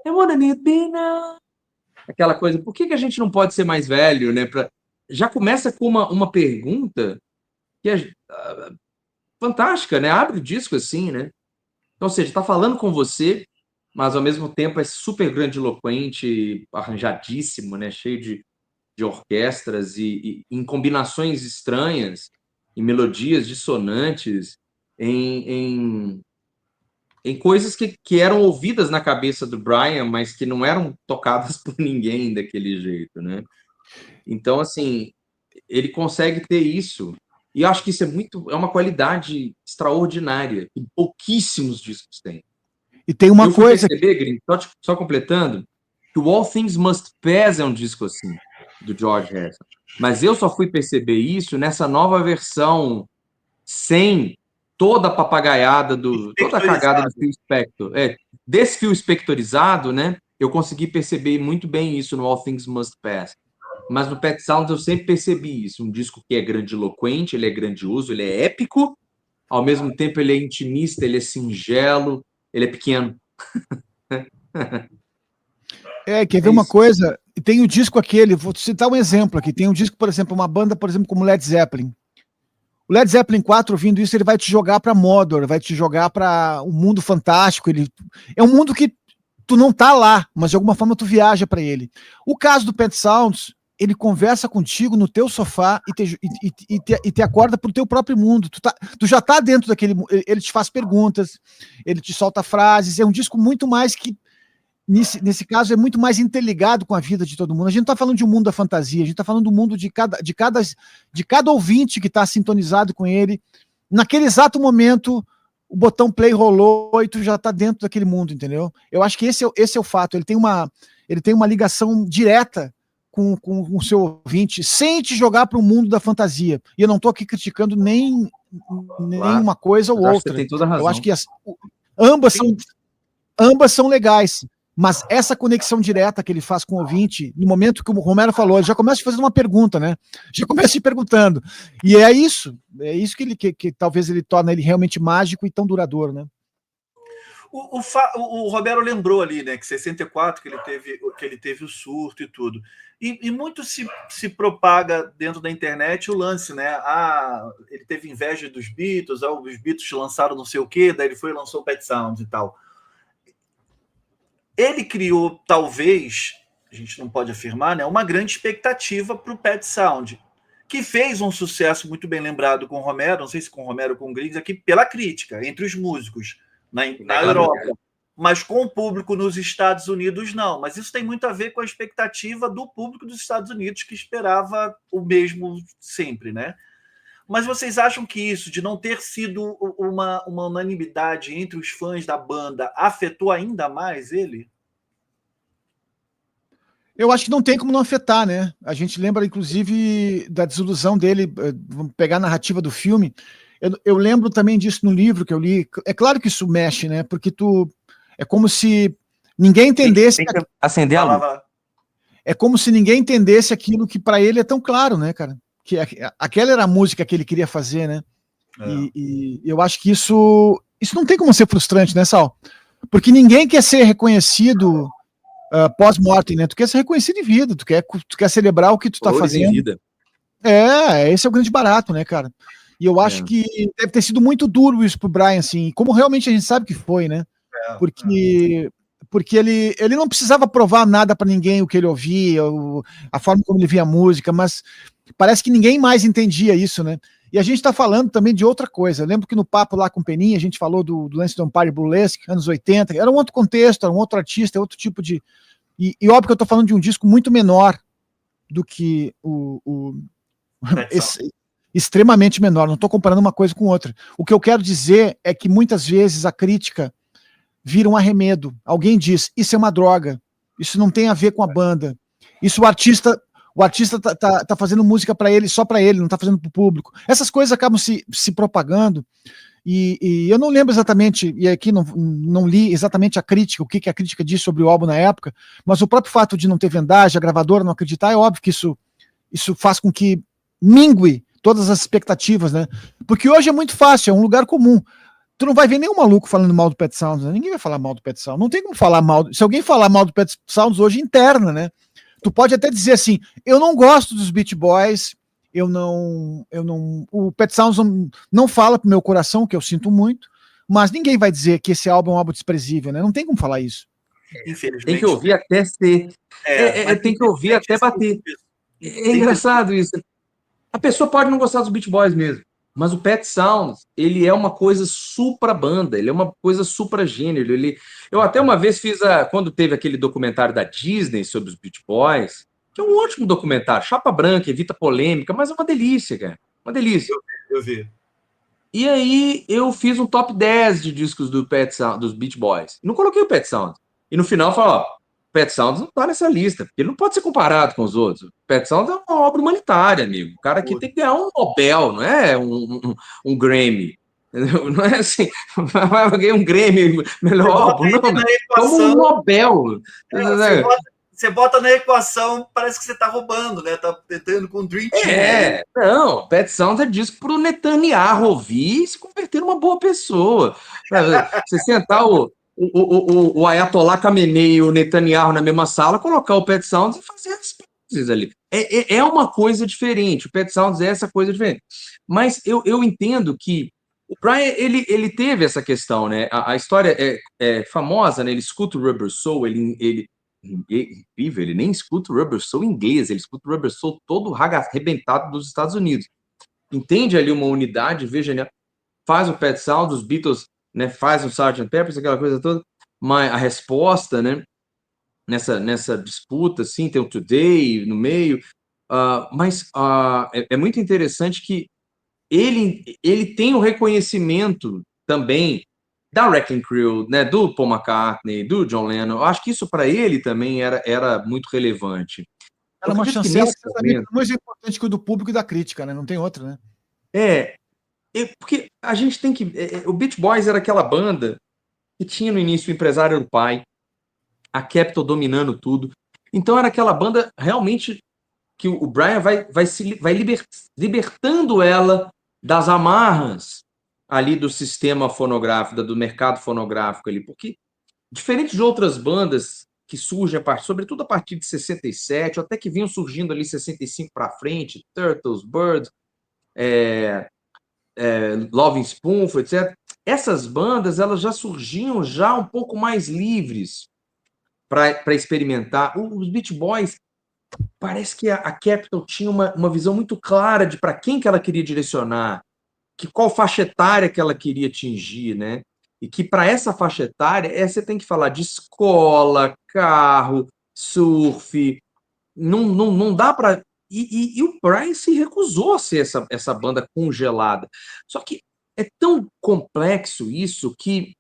wouldn't it be nice? Aquela coisa, por que a gente não pode ser mais velho, né? Já começa com uma pergunta que é fantástica, né? Abre o disco assim, né? Então, ou seja, está falando com você, mas ao mesmo tempo é super grandiloquente, arranjadíssimo, né? Cheio de orquestras e em combinações estranhas, em melodias dissonantes, em coisas que eram ouvidas na cabeça do Brian, mas que não eram tocadas por ninguém daquele jeito, né? Então, assim, ele consegue ter isso. E eu acho que isso é uma qualidade extraordinária, que pouquíssimos discos têm. E tem uma Eu fui coisa... perceber, Grim, só completando, que o All Things Must Pass é um disco assim, do George Harrison. Mas eu só fui perceber isso nessa nova versão sem toda a papagaiada, toda a cagada do Phil Spector. Desse Phil Spectorizado, né? Eu consegui perceber muito bem isso no All Things Must Pass. Mas no Pet Sounds eu sempre percebi isso. Um disco que é grandiloquente, ele é grandioso, ele é épico, ao mesmo tempo ele é intimista, ele é singelo, ele é pequeno. Quer ver uma coisa? Tem o disco aquele, vou citar um exemplo aqui. Tem um disco, por exemplo, uma banda, por exemplo, como Led Zeppelin. O Led Zeppelin 4, ouvindo isso, ele vai te jogar para Mordor, vai te jogar para um mundo fantástico. É um mundo que tu não tá lá, mas de alguma forma tu viaja para ele. O caso do Pet Sounds, ele conversa contigo no teu sofá e te acorda pro teu próprio mundo. Tu já tá dentro daquele... Ele te faz perguntas, ele te solta frases. É um disco muito mais que... Nesse caso, é muito mais interligado com a vida de todo mundo. A gente não está falando de um mundo da fantasia, a gente está falando do mundo de cada ouvinte que está sintonizado com ele. Naquele exato momento, o botão play rolou e tu já está dentro daquele mundo, entendeu? Eu acho que esse é o fato. Ele tem uma ligação direta com o seu ouvinte, sem te jogar para o mundo da fantasia. E eu não estou aqui criticando nem uma coisa ou outra. Você tem toda a razão. Eu acho que ambas são legais. Mas essa conexão direta que ele faz com o ouvinte, no momento que o Romero falou, ele já começa fazendo uma pergunta, né? Já começa te perguntando. E é isso que talvez ele torna ele realmente mágico e tão duradouro, né? O Romero lembrou ali, né, que 64 que ele teve o surto e tudo. E muito se propaga dentro da internet o lance, né? Ele teve inveja dos Beatles, os Beatles lançaram não sei o quê, daí ele foi e lançou o Pet Sounds e tal. Ele criou, talvez, a gente não pode afirmar, né, uma grande expectativa para o Pet Sound, que fez um sucesso muito bem lembrado com o Romero, não sei se com o Romero ou com o Griggs, aqui pela crítica, entre os músicos, na Europa, mas com o público nos Estados Unidos, não. Mas isso tem muito a ver com a expectativa do público dos Estados Unidos, que esperava o mesmo sempre, né? Mas vocês acham que isso, de não ter sido uma unanimidade entre os fãs da banda, afetou ainda mais ele? Eu acho que não tem como não afetar, né? A gente lembra, inclusive, da desilusão dele, vamos pegar a narrativa do filme. Eu lembro também disso no livro que eu li. É claro que isso mexe, né? Porque é como se ninguém entendesse... Tem que acender a luz. É como se ninguém entendesse aquilo que para ele é tão claro, né, cara? Que aquela era a música que ele queria fazer, né? E eu acho que isso não tem como ser frustrante, né, Sal? Porque ninguém quer ser reconhecido pós-mortem, né? Tu quer ser reconhecido em vida, tu quer celebrar o que tu tá fazendo. Em vida. Esse é o grande barato, né, cara? E eu acho que deve ter sido muito duro isso pro Brian, assim, como realmente a gente sabe que foi, né? Porque ele não precisava provar nada para ninguém o que ele ouvia, a forma como ele via a música, mas parece que ninguém mais entendia isso, né? E a gente está falando também de outra coisa. Eu lembro que no papo lá com o Peninha, a gente falou do lance do Empire Burlesque, anos 80, era um outro contexto, era um outro artista, outro tipo de... E óbvio que eu estou falando de um disco muito menor do que extremamente menor, não estou comparando uma coisa com outra. O que eu quero dizer é que muitas vezes a crítica vira um arremedo. Alguém diz, isso é uma droga, isso não tem a ver com a banda, isso o artista tá fazendo música para ele, só para ele, não tá fazendo para o público. Essas coisas acabam se propagando E eu não lembro exatamente, e aqui não li exatamente a crítica, o que a crítica disse sobre o álbum na época, mas o próprio fato de não ter vendagem, a gravadora não acreditar, é óbvio que isso faz com que mingue todas as expectativas, né? Porque hoje é muito fácil, é um lugar comum. Tu não vai ver nenhum maluco falando mal do Pet Sounds, né? Ninguém vai falar mal do Pet Sounds. Não tem como falar mal. Se alguém falar mal do Pet Sounds hoje, interna, né? Tu pode até dizer assim, eu não gosto dos Beach Boys, o Pet Sounds não fala pro meu coração, que eu sinto muito, mas ninguém vai dizer que esse álbum é um álbum desprezível, né? Não tem como falar isso. Infelizmente. Tem que ouvir até ser. Tem que ouvir até bater. É engraçado isso. A pessoa pode não gostar dos Beach Boys mesmo, mas o Pet Sounds, ele é uma coisa supra-banda, ele é uma coisa supra-gênero. Eu até uma vez fiz, quando teve aquele documentário da Disney sobre os Beach Boys, que é um ótimo documentário, chapa branca, evita polêmica, mas é uma delícia, cara. Uma delícia. Eu vi. E aí eu fiz um top 10 de discos do Pet Sounds, dos Beach Boys. Não coloquei o Pet Sounds. E no final eu falo, ó, Pet Sounds não tá nessa lista, porque ele não pode ser comparado com os outros. Pet Sounds é uma obra humanitária, amigo. O cara aqui tem que ganhar um Nobel, não é um Grammy. Não é assim, vai ganhar um Grammy, melhor álbum, não. Como um Nobel. Você bota na equação, parece que você tá roubando, né? Tá tentando com o Dream Team. Não, Pet Sounds é disco pro Netanyahu ouvir e se converter numa boa pessoa. Você sentar o Ayatollah Khamenei e o Netanyahu na mesma sala, colocar o Pet Sounds e fazer as coisas ali. É uma coisa diferente. O Pet Sounds é essa coisa diferente. Mas eu entendo que o Brian, ele teve essa questão, né? A história é famosa, né? Ele escuta o Rubber Soul, ele incrível, ele nem escuta o Rubber Soul em inglês, ele escuta o Rubber Soul todo arrebentado dos Estados Unidos. Entende ali uma unidade, veja, né? Faz o Pet Sounds, os Beatles, né? Faz o Sgt. Pepper's, aquela coisa toda, mas a resposta, né? Nessa disputa, assim, tem o Today no meio, mas é muito interessante que ele tem o reconhecimento também da Wrecking Crew, né, do Paul McCartney, do John Lennon. Eu acho que isso para ele também era muito relevante. Era uma chancela mais importante que o do público e da crítica, né? Não tem outra, né? Porque a gente tem que... o Beach Boys era aquela banda que tinha no início o empresário do pai, a Capitol dominando tudo. Então era aquela banda realmente que o Brian vai libertando ela das amarras ali do sistema fonográfico, do mercado fonográfico ali, porque diferente de outras bandas que surgem, sobretudo a partir de 67, até que vinham surgindo ali 65 para frente, Turtles, Birds, Loving Spoonful, etc. Essas bandas elas já surgiam já um pouco mais livres para experimentar. Os Beach Boys, parece que a Capitol tinha uma visão muito clara de para quem que ela queria direcionar, qual faixa etária que ela queria atingir, né? E que para essa faixa etária, você tem que falar de escola, carro, surf, não dá para... E o Brian se recusou a ser essa banda congelada. Só que é tão complexo isso que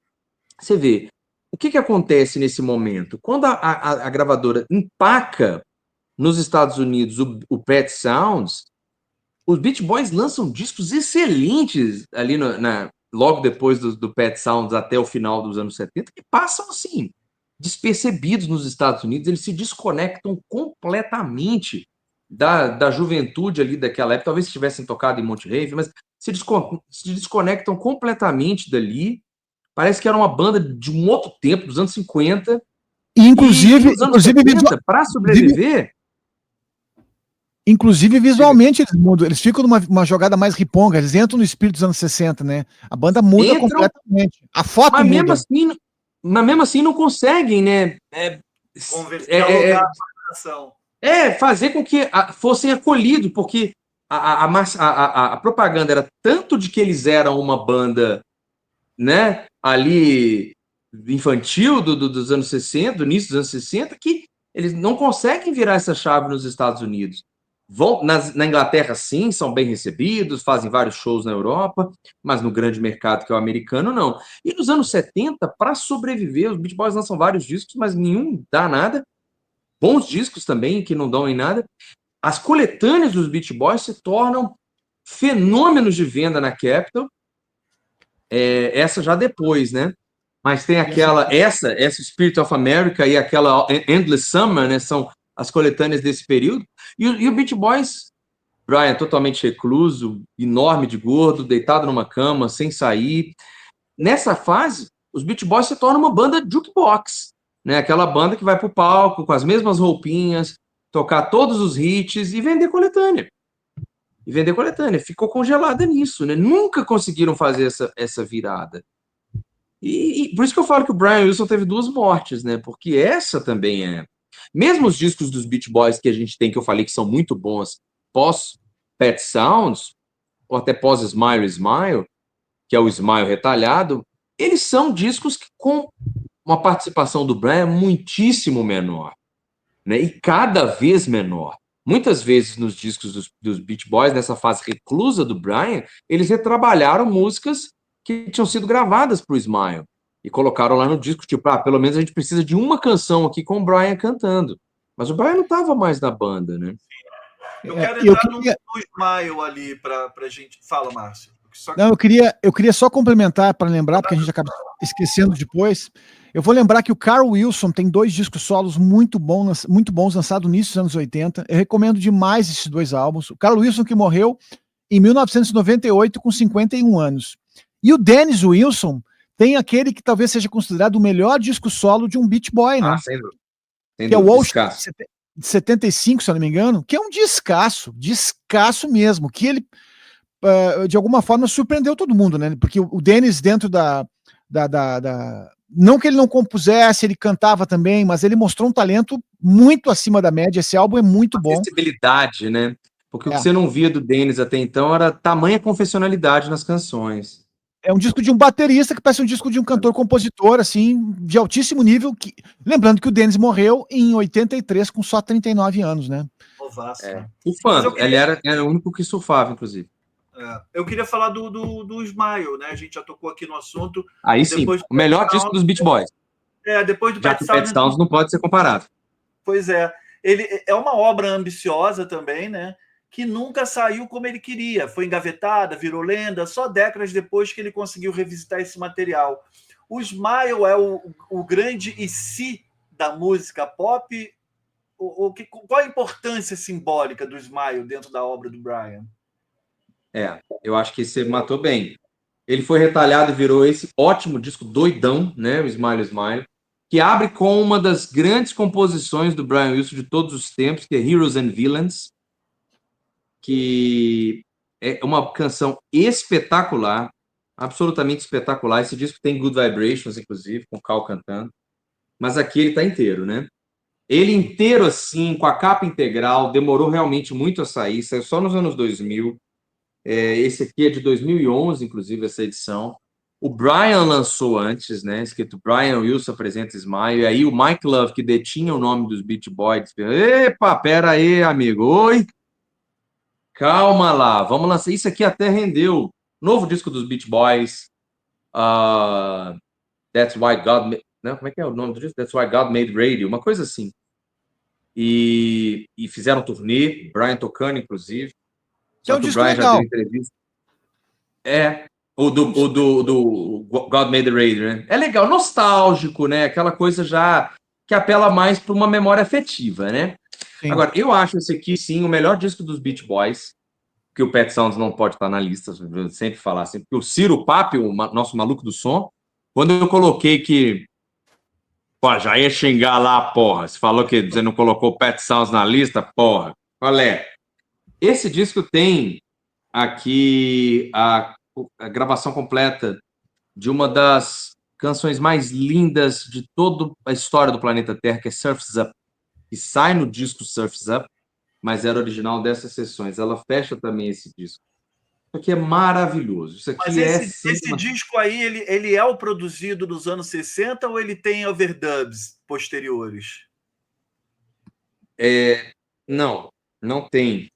você vê, o que acontece nesse momento? Quando a gravadora empaca nos Estados Unidos o Pet Sounds, os Beach Boys lançam discos excelentes ali logo depois do Pet Sounds até o final dos anos 70, que passam assim, despercebidos nos Estados Unidos, eles se desconectam completamente da juventude ali daquela época, talvez se tivessem tocado em Monte Rave, mas se desconectam completamente dali. Parece que era uma banda de um outro tempo, dos anos 50. Inclusive, nos anos 70, para sobreviver... Inclusive, visualmente, eles ficam numa jogada mais riponga, eles entram no espírito dos anos 60, né? A banda muda completamente. A foto mas muda. Mesmo assim não conseguem, né? Fazer com que fossem acolhidos, porque a propaganda era tanto de que eles eram uma banda, né, ali infantil dos anos 60, do início dos anos 60, que eles não conseguem virar essa chave nos Estados Unidos. Vão na Inglaterra, sim, são bem recebidos, fazem vários shows na Europa, mas no grande mercado, que é o americano, não. E nos anos 70, para sobreviver, os Beach Boys lançam vários discos, mas nenhum dá nada. Bons discos também, que não dão em nada. As coletâneas dos Beach Boys se tornam fenômenos de venda na Capitol. essa já depois, né? Mas tem essa Spirit of America e aquela Endless Summer, né? São as coletâneas desse período. E o Beach Boys, Brian totalmente recluso, enorme de gordo, deitado numa cama, sem sair. Nessa fase, os Beach Boys se tornam uma banda jukebox, né? Aquela banda que vai pro palco com as mesmas roupinhas, tocar todos os hits e vender coletânea. Ficou congelada nisso, né? Nunca conseguiram fazer essa virada. E por isso que eu falo que o Brian Wilson teve 2 mortes, né? Porque essa também é. Mesmo os discos dos Beach Boys que a gente tem, que eu falei que são muito bons, pós Pet Sounds, ou até pós Smile Smile, que é o Smile retalhado, eles são discos com uma participação do Brian muitíssimo menor, né? E cada vez menor. Muitas vezes nos discos dos Beach Boys, nessa fase reclusa do Brian, eles retrabalharam músicas que tinham sido gravadas para o Smile e colocaram lá no disco, tipo, pelo menos a gente precisa de uma canção aqui com o Brian cantando. Mas o Brian não estava mais na banda, né? Eu quero entrar no Smile ali para a gente... Fala, Márcio. Não, eu queria só complementar para lembrar, porque a gente acaba esquecendo depois. Eu vou lembrar que o Carl Wilson tem 2 discos solos muito bons lançados no início dos anos 80. Eu recomendo demais esses 2 álbuns. O Carl Wilson, que morreu em 1998 com 51 anos. E o Dennis Wilson tem aquele que talvez seja considerado o melhor disco solo de um Beach Boy, né? Sem dúvida. Que é o Ocean de 75, se eu não me engano, que é um descasso mesmo, que ele de alguma forma surpreendeu todo mundo, né? Porque o Dennis, dentro não que ele não compusesse, ele cantava também, mas ele mostrou um talento muito acima da média. Esse álbum é muito bom. Sensibilidade, né? Porque o que você não via do Dennis até então era tamanha confessionalidade nas canções. É um disco de um baterista que parece um disco de um cantor-compositor, assim, de altíssimo nível. Lembrando que o Dennis morreu em 83 com só 39 anos, né? Surfando. Ele era o único que surfava, inclusive. Eu queria falar do Smile, né? A gente já tocou aqui no assunto. Aí sim, o melhor disco dos Beach Boys. Depois do Pet Sounds não pode ser comparado. Pois é. Ele é uma obra ambiciosa também, né? Que nunca saiu como ele queria. Foi engavetada, virou lenda, só décadas depois que ele conseguiu revisitar esse material. O Smile é o grande e se da música pop? Qual a importância simbólica do Smile dentro da obra do Brian? Eu acho que você matou bem. Ele foi retalhado e virou esse ótimo disco doidão, né? O Smile Smile, que abre com uma das grandes composições do Brian Wilson de todos os tempos, que é Heroes and Villains, que é uma canção espetacular, absolutamente espetacular. Esse disco tem Good Vibrations, inclusive, com o Cal cantando. Mas aqui ele tá inteiro, né? Ele inteiro assim, com a capa integral, demorou realmente muito a sair, saiu só nos anos 2000. Esse aqui é de 2011, inclusive, essa edição. O Brian lançou antes, né? Escrito Brian Wilson apresenta Smile. E aí o Mike Love, que detinha o nome dos Beach Boys, epa, pera aí, amigo. Oi? Calma lá, vamos lançar. Isso aqui até rendeu. Novo disco dos Beach Boys. That's Why God... Não, como é que é o nome do disco? That's Why God Made Radio. Uma coisa assim. E fizeram turnê, Brian tocando, inclusive. Que é um disco legal. O do God Made the Radio, né? É legal, nostálgico, né? Aquela coisa já que apela mais para uma memória afetiva, né? Sim. Agora, eu acho esse aqui, sim, o melhor disco dos Beach Boys, que o Pet Sounds não pode estar na lista, eu sempre falar assim, porque o Ciro Papi, o nosso maluco do som, quando eu coloquei que já ia xingar lá, porra, você falou que você não colocou o Pet Sounds na lista, porra, qual é? Esse disco tem aqui a gravação completa de uma das canções mais lindas de toda a história do planeta Terra, que é Surf's Up, que sai no disco Surf's Up, mas era original dessas sessões. Ela fecha também esse disco. Isso aqui é maravilhoso. Isso aqui esse disco aí, ele é o produzido dos anos 60 ou ele tem overdubs posteriores? Não tem.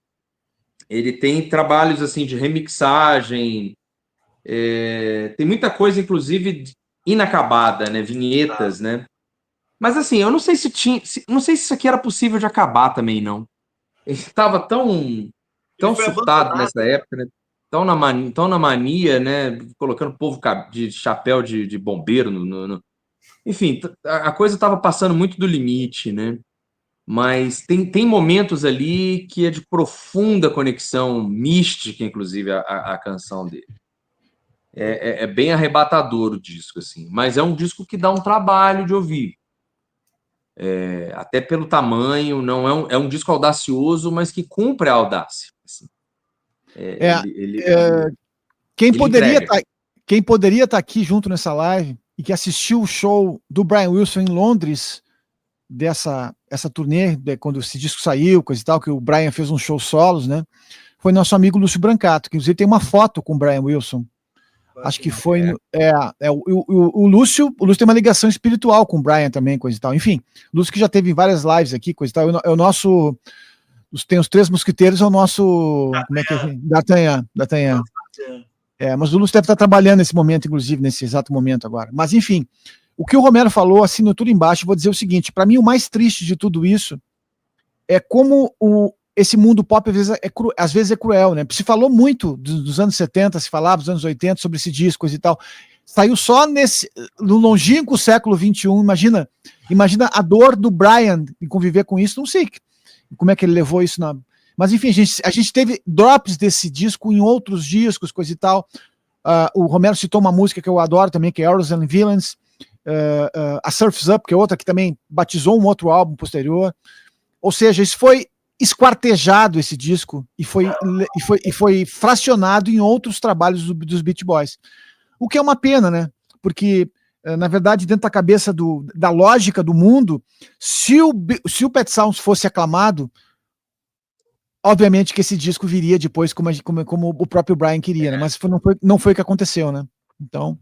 Ele tem trabalhos assim de remixagem, tem muita coisa, inclusive, inacabada, né? Vinhetas, né? Mas assim, eu não sei se não sei se isso aqui era possível de acabar também, não. Ele estava tão surtado nessa época, né? tão na mania, né? Colocando o povo de chapéu de bombeiro Enfim, a coisa estava passando muito do limite, né? Mas tem momentos ali que é de profunda conexão mística, inclusive, a canção dele. É bem arrebatador o disco, assim. Mas é um disco que dá um trabalho de ouvir. Até pelo tamanho, não é um disco audacioso, mas que cumpre a audácia. Assim. Quem poderia entrega. estar aqui junto nessa live e que assistiu o show do Brian Wilson em Londres, essa turnê, quando esse disco saiu, coisa e tal, que o Brian fez um show solos, né? Foi nosso amigo Lúcio Brancato, que inclusive tem uma foto com o Brian Wilson. Acho que foi. O Lúcio tem uma ligação espiritual com o Brian também, coisa e tal. Enfim, o Lúcio que já teve várias lives aqui, coisa e tal. É o nosso. Tem os Três Mosquiteiros, é o nosso. Como é que é? D'Artagnan. Mas o Lúcio deve estar trabalhando nesse momento, inclusive, nesse exato momento agora. Mas, enfim, o que o Romero falou, assino tudo embaixo, vou dizer o seguinte: para mim, o mais triste de tudo isso é como esse mundo pop às vezes é cruel, né? Se falou muito dos anos 70, se falava dos anos 80 sobre esse disco e tal. Saiu só no longínquo século XXI. Imagina a dor do Brian em conviver com isso. Não sei como é que ele levou isso na. Mas enfim, a gente teve drops desse disco em outros discos, coisa e tal. O Romero citou uma música que eu adoro também, que é Heroes and Villains. A Surf's Up, que é outra que também batizou um outro álbum posterior. Ou seja, isso foi esquartejado, esse disco, e foi fracionado em outros trabalhos dos Beach Boys. O que é uma pena, né? Porque, na verdade, dentro da cabeça da lógica do mundo, se o Pet Sounds fosse aclamado, obviamente que esse disco viria depois como o próprio Brian queria, né? Mas não foi o que aconteceu, né? Então...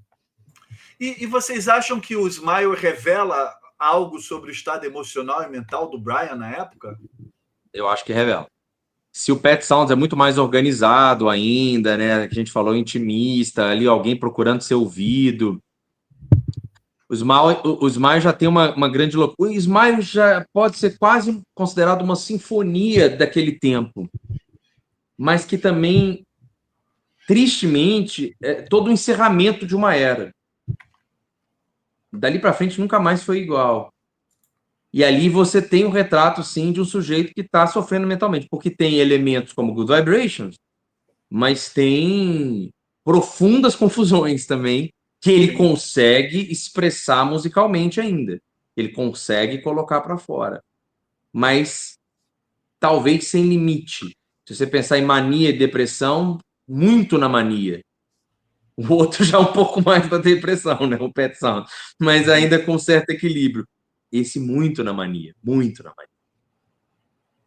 E vocês acham que o Smile revela algo sobre o estado emocional e mental do Brian na época? Eu acho que revela. Se o Pet Sounds é muito mais organizado ainda, né? A gente falou intimista, ali alguém procurando ser ouvido. O Smile já tem uma grande loucura. O Smile já pode ser quase considerado uma sinfonia daquele tempo, mas que também, tristemente, é todo o encerramento de uma era. Dali para frente nunca mais foi igual. E ali você tem um retrato, sim, de um sujeito que está sofrendo mentalmente, porque tem elementos como Good Vibrations, mas tem profundas confusões também que ele consegue expressar musicalmente ainda. Ele consegue colocar para fora. Mas talvez sem limite. Se você pensar em mania e depressão, muito na mania. O outro já um pouco mais para depressão, né? O Pet Sound. Mas ainda com certo equilíbrio. Esse muito na mania. Muito na mania.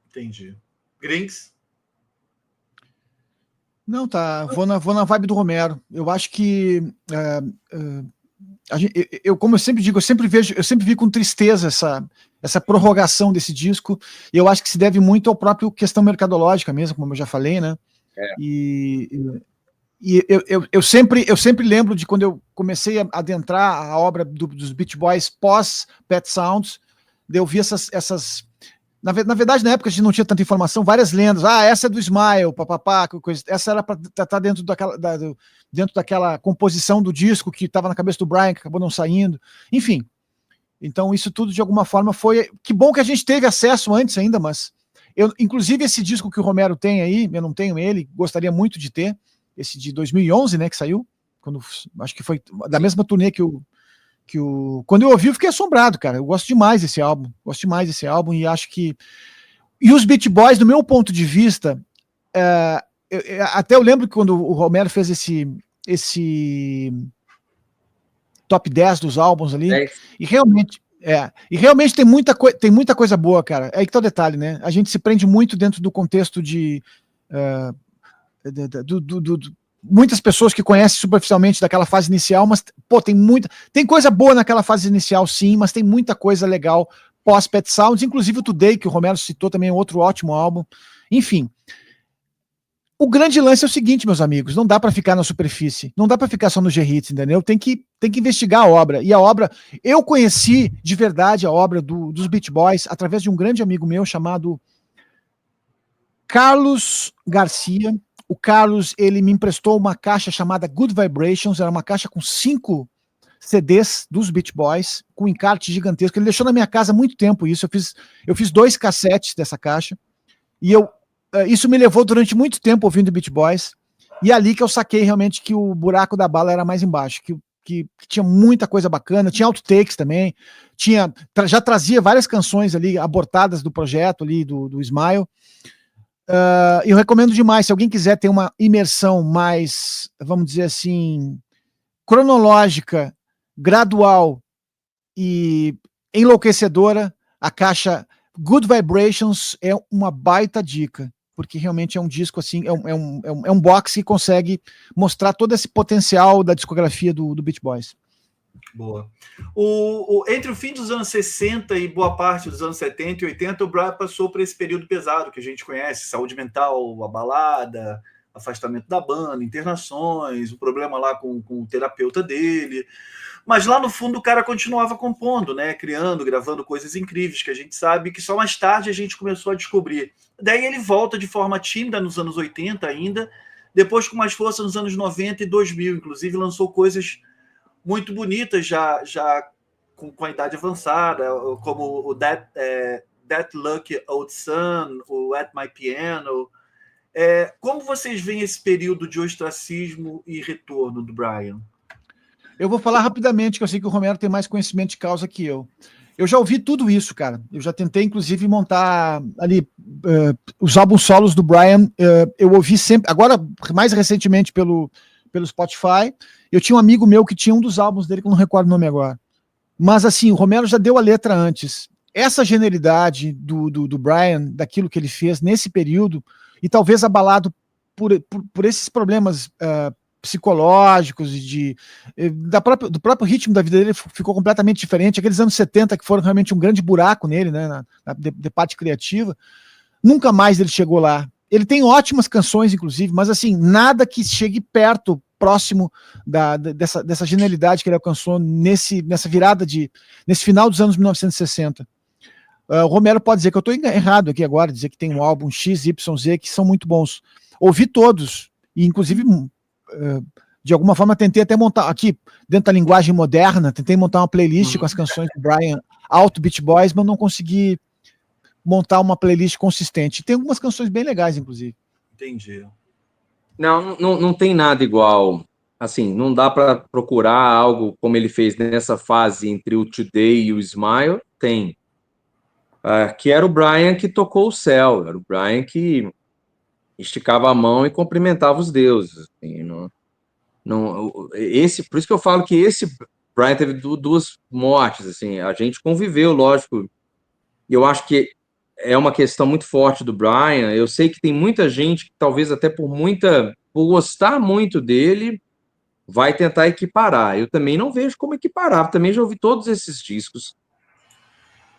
Entendi. Grings? Não, tá. Vou na vibe do Romero. Eu acho que como eu sempre digo, eu sempre vi com tristeza essa prorrogação desse disco, e eu acho que se deve muito ao próprio questão mercadológica mesmo, como eu já falei, né? E eu sempre lembro de quando eu comecei a adentrar a obra dos Beach Boys pós Pet Sounds, de eu vi essas na verdade, na época a gente não tinha tanta informação, várias lendas. Essa é do Smile, papapá, coisa. Essa era para estar dentro daquela composição do disco que estava na cabeça do Brian, que acabou não saindo. Enfim. Então, isso tudo, de alguma forma, foi. Que bom que a gente teve acesso antes ainda, mas. Inclusive, esse disco que o Romero tem aí, eu não tenho ele, gostaria muito de ter. Esse de 2011, né, que saiu. Acho que foi da mesma turnê quando eu ouvi, eu fiquei assombrado, cara. Eu gosto demais desse álbum. E acho que. E os Beach Boys, do meu ponto de vista, até eu lembro que quando o Romero fez esse top 10 dos álbuns ali, e realmente tem muita coisa boa, cara. É aí que tá o detalhe, né? A gente se prende muito dentro do contexto muitas pessoas que conhecem superficialmente daquela fase inicial, mas, pô, tem coisa boa naquela fase inicial, sim, mas tem muita coisa legal pós-Pet Sounds, inclusive o Today, que o Romero citou também, é outro ótimo álbum. Enfim, o grande lance é o seguinte, meus amigos, não dá para ficar na superfície, não dá para ficar só no G-Hits, entendeu? Tem que investigar a obra, e a obra, eu conheci de verdade a obra dos Beach Boys através de um grande amigo meu chamado Carlos Garcia. o Carlos, ele me emprestou uma caixa chamada Good Vibrations, era uma caixa com 5 CDs dos Beach Boys, com encarte gigantesco. Ele deixou na minha casa há muito tempo isso. Eu fiz 2 cassetes dessa caixa, e isso me levou durante muito tempo ouvindo Beach Boys, e ali que eu saquei realmente que o buraco da bala era mais embaixo, que tinha muita coisa bacana, tinha outtakes também, já trazia várias canções ali abortadas do projeto ali, do Smile. Eu recomendo demais, se alguém quiser ter uma imersão mais, vamos dizer assim, cronológica, gradual e enlouquecedora, a caixa Good Vibrations é uma baita dica, porque realmente é um disco assim, é um box que consegue mostrar todo esse potencial da discografia do Beach Boys. Boa. Entre o fim dos anos 60 e boa parte dos anos 70 e 80, o Brian passou por esse período pesado que a gente conhece, saúde mental abalada, afastamento da banda, internações, o problema lá com o terapeuta dele. Mas lá no fundo o cara continuava compondo, né? Criando, gravando coisas incríveis que a gente sabe que só mais tarde a gente começou a descobrir. Daí ele volta de forma tímida nos anos 80 ainda, depois com mais força nos anos 90 e 2000, inclusive lançou coisas muito bonitas já com a idade avançada, como o That Lucky Old Sun, o At My Piano. Como vocês veem esse período de ostracismo e retorno do Brian? Eu vou falar rapidamente, que eu sei que o Romero tem mais conhecimento de causa que eu. Eu já ouvi tudo isso, cara. Eu já tentei, inclusive, montar ali os álbuns solos do Brian. Eu ouvi sempre, agora, mais recentemente, pelo Spotify. Eu tinha um amigo meu que tinha um dos álbuns dele, que eu não recordo o nome agora. Mas, assim, o Romero já deu a letra antes. Essa genialidade do Brian, daquilo que ele fez nesse período, e talvez abalado por esses problemas psicológicos e do próprio ritmo da vida dele, ficou completamente diferente. Aqueles anos 70 que foram realmente um grande buraco nele, né, na parte criativa, nunca mais ele chegou lá. Ele tem ótimas canções, inclusive, mas assim, nada que chegue perto, próximo dessa genialidade que ele alcançou nessa virada nesse final dos anos 1960. O Romero pode dizer que eu estou errado aqui agora, dizer que tem um álbum X, Y, Z que são muito bons. Ouvi todos, e inclusive de alguma forma tentei até montar aqui, dentro da linguagem moderna, tentei montar uma playlist com as canções do Brian Alto Beach Boys, mas não consegui montar uma playlist consistente. Tem algumas canções bem legais, inclusive. Entendi. Não tem nada igual. Assim, não dá para procurar algo como ele fez nessa fase entre o Today e o Smile. Tem. Que era o Brian que tocou o céu, era o Brian que esticava a mão e cumprimentava os deuses. Assim, por isso que eu falo que esse Brian teve 2 mortes. Assim, a gente conviveu, lógico. E eu acho que é uma questão muito forte do Brian. Eu sei que tem muita gente que talvez até por gostar muito dele, vai tentar equiparar. Eu também não vejo como equiparar. Também já ouvi todos esses discos.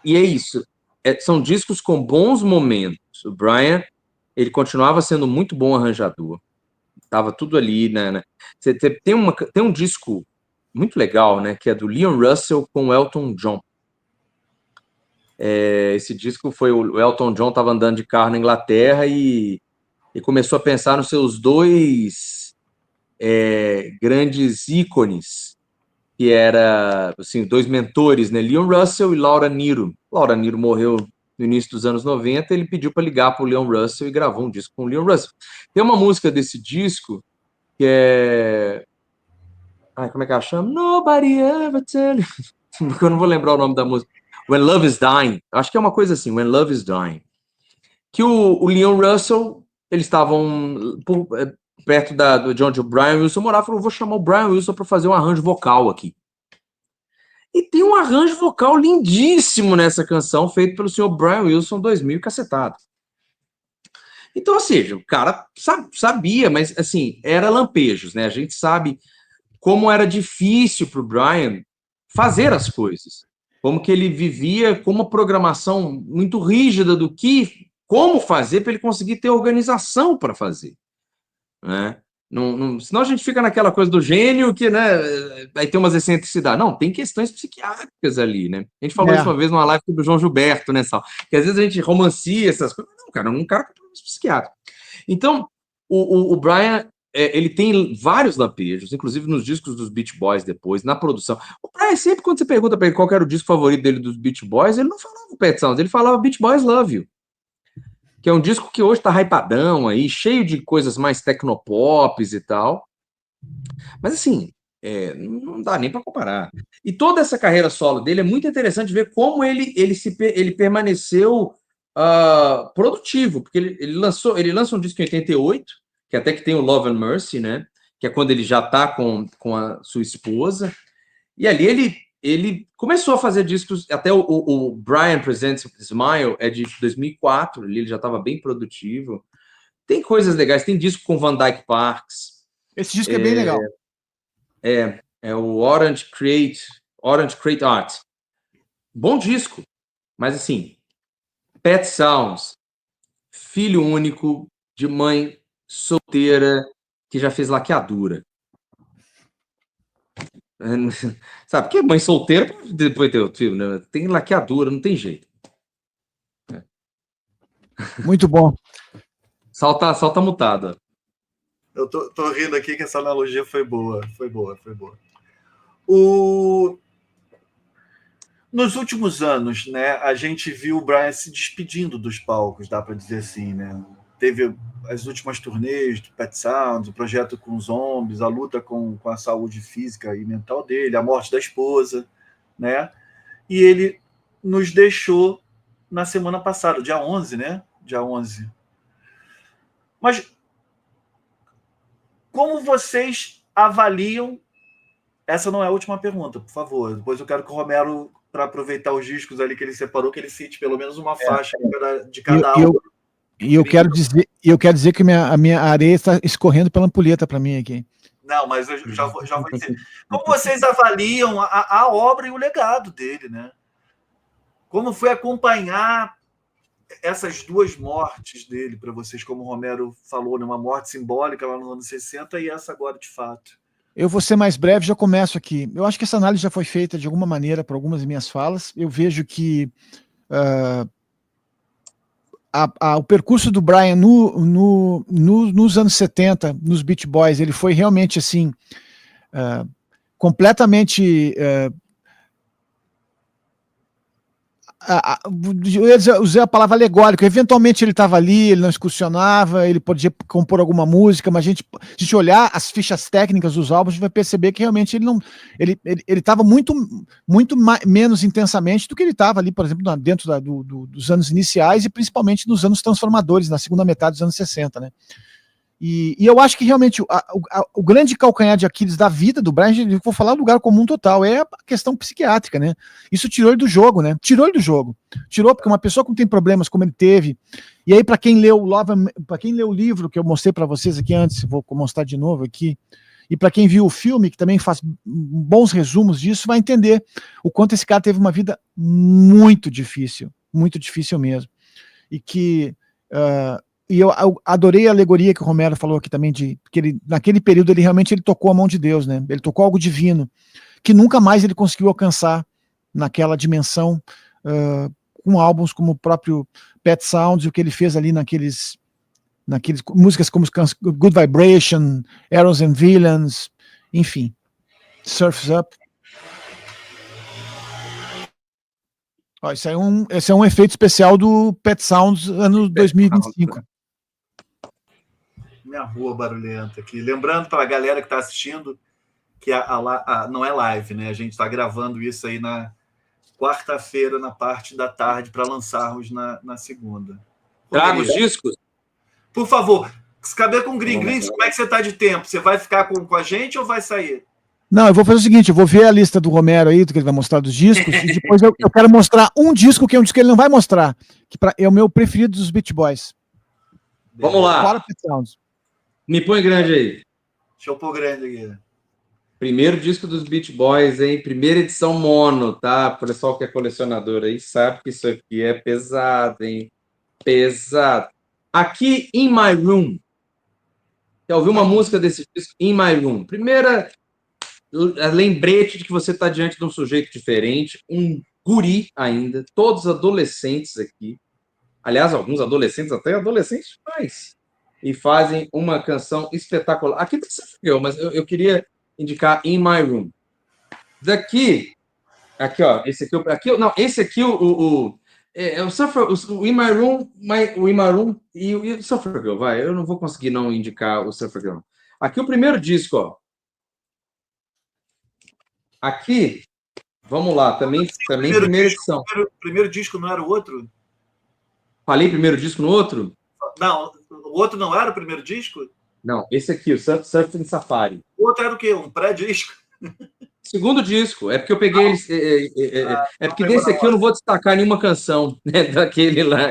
E é isso. São discos com bons momentos. O Brian, ele continuava sendo muito bom arranjador. Tava tudo ali, né? Tem um disco muito legal, né? Que é do Leon Russell com o Elton John. Esse disco foi o Elton John estava andando de carro na Inglaterra e começou a pensar nos seus 2 grandes ícones, que era assim, 2 mentores, né? Leon Russell e Laura Nyro. Laura Nyro morreu no início dos anos 90, ele pediu para ligar para o Leon Russell e gravou um disco com o Leon Russell. Tem uma música desse disco que é... como é que ela chama? Nobody Ever Tell You. Eu não vou lembrar o nome da música. When Love is Dying. Acho que é uma coisa assim, When Love is Dying. Que o Leon Russell, eles estavam perto de onde o Brian Wilson morava, falou, vou chamar o Brian Wilson para fazer um arranjo vocal aqui. E tem um arranjo vocal lindíssimo nessa canção, feito pelo senhor Brian Wilson 2000 cacetado. Então, ou seja, o cara sabia, mas assim, era lampejos, né? A gente sabe como era difícil para o Brian fazer as coisas. Como que ele vivia com uma programação muito rígida como fazer para ele conseguir ter organização para fazer, né? Senão a gente fica naquela coisa do gênio que, né, aí tem umas excentricidades. Não, tem questões psiquiátricas ali, né? A gente falou isso uma vez numa live do João Gilberto, né, Sal? Que às vezes a gente romancia essas coisas. Não, cara, um cara com problemas psiquiátricos. Então, O Brian, ele tem vários lampejos, inclusive nos discos dos Beach Boys depois, na produção. O Brian, sempre quando você pergunta para ele qual era o disco favorito dele dos Beach Boys, ele não falava o Pet Sounds, ele falava Beach Boys Love You, que é um disco que hoje tá hypadão aí, cheio de coisas mais tecnopops e tal. Mas assim, não dá nem para comparar. E toda essa carreira solo dele é muito interessante ver como ele permaneceu produtivo, porque ele lança um disco em 88, que até que tem o Love and Mercy, né? Que é quando ele já está com a sua esposa. E ali ele começou a fazer discos, até o Brian Presents Smile é de 2004, ele já estava bem produtivo. Tem coisas legais, tem disco com Van Dyke Parks. Esse disco é bem legal. É o Orange Crate Art. Bom disco, mas assim, Pet Sounds, filho único de mãe solteira que já fez laqueadura. Sabe, porque mãe solteira depois ter outro filho, né? Tem laqueadura, não tem jeito. Muito bom. Salta mutada. Eu tô rindo aqui que essa analogia foi boa. Nos últimos anos, né, a gente viu o Brian se despedindo dos palcos, dá para dizer assim, né? Teve as últimas turnês do Pet Sounds, o projeto com os zombies, a luta com a saúde física e mental dele, a morte da esposa, né? E ele nos deixou na semana passada, dia 11, né? Dia 11. Mas como vocês avaliam... Essa não é a última pergunta, por favor. Depois eu quero que o Romero, para aproveitar os discos ali que ele separou, que ele cite pelo menos uma faixa de cada álbum. E eu quero dizer que a minha areia está escorrendo pela ampulheta para mim aqui. Não, mas eu já vou dizer. Como vocês avaliam a obra e o legado dele, né? Como foi acompanhar essas duas mortes dele para vocês, como o Romero falou, né? Uma morte simbólica lá nos anos 60 e essa agora de fato. Eu vou ser mais breve, já começo aqui. Eu acho que essa análise já foi feita de alguma maneira por algumas minhas falas. Eu vejo que o percurso do Brian nos anos 70, nos Beach Boys, ele foi realmente assim, completamente... eu usei a palavra alegórico. Eventualmente ele estava ali, ele não excursionava, ele podia compor alguma música, mas a gente olhar as fichas técnicas dos álbuns, a gente vai perceber que realmente ele estava muito menos intensamente do que ele estava ali, por exemplo, dentro dos anos iniciais e principalmente nos anos transformadores, na segunda metade dos anos 60, né? E eu acho que realmente o grande calcanhar de Aquiles da vida do Brian, eu vou falar o lugar comum total, é a questão psiquiátrica, né? Isso tirou ele do jogo, né? Tirou porque uma pessoa que tem problemas como ele teve, e aí para quem leu o livro que eu mostrei para vocês aqui antes, vou mostrar de novo aqui, e para quem viu o filme, que também faz bons resumos disso, vai entender o quanto esse cara teve uma vida muito difícil mesmo, e que... E eu adorei a alegoria que o Romero falou aqui também, que ele, naquele período ele realmente tocou a mão de Deus, né? Ele tocou algo divino, que nunca mais ele conseguiu alcançar naquela dimensão, com álbuns como o próprio Pet Sounds, e o que ele fez ali naqueles músicas como Good Vibration, Arrows and Villains, enfim, Surf's Up. Ó, esse é um efeito especial do Pet Sounds ano 2025. Minha rua barulhenta aqui. Lembrando para a galera que está assistindo que não é live, né? A gente está gravando isso aí na quarta-feira, na parte da tarde, para lançarmos na segunda. Traga os discos? Por favor, caber com o Grins, como é que você está de tempo? Você vai ficar com a gente ou vai sair? Não, eu vou fazer o seguinte, eu vou ver a lista do Romero aí, do que ele vai mostrar dos discos, e depois eu quero mostrar um disco que é um disco que ele não vai mostrar, que é o meu preferido dos Beach Boys. Vamos lá. Fora Pet Sounds. Me põe grande aí. Deixa eu pôr grande aqui. Primeiro disco dos Beach Boys, hein? Primeira edição mono, tá? O pessoal que é colecionador aí sabe que isso aqui é pesado, hein? Pesado. Aqui, In My Room. Já ouviu uma música desse disco? In My Room. Primeira lembrete de que você está diante de um sujeito diferente, um guri ainda, todos adolescentes aqui. Aliás, alguns adolescentes, até adolescentes mais e fazem uma canção espetacular. Aqui tem Surfer Girl, mas eu queria indicar In My Room. Daqui, aqui, ó, esse aqui, o Surfer, o In My Room, o In My Room e o Surfer Girl, vai, eu não vou conseguir não indicar o Surfer Girl. Aqui o primeiro disco, ó. Aqui, vamos lá, também primeira edição. Primeiro disco não era o outro? Falei primeiro disco no outro? Não, o outro não era o primeiro disco? Não, esse aqui, o Surfing Safari. O outro era o quê? Um pré-disco? Segundo disco, é porque eu peguei eles. É porque desse aqui eu não vou destacar nenhuma canção, né, daquele lá.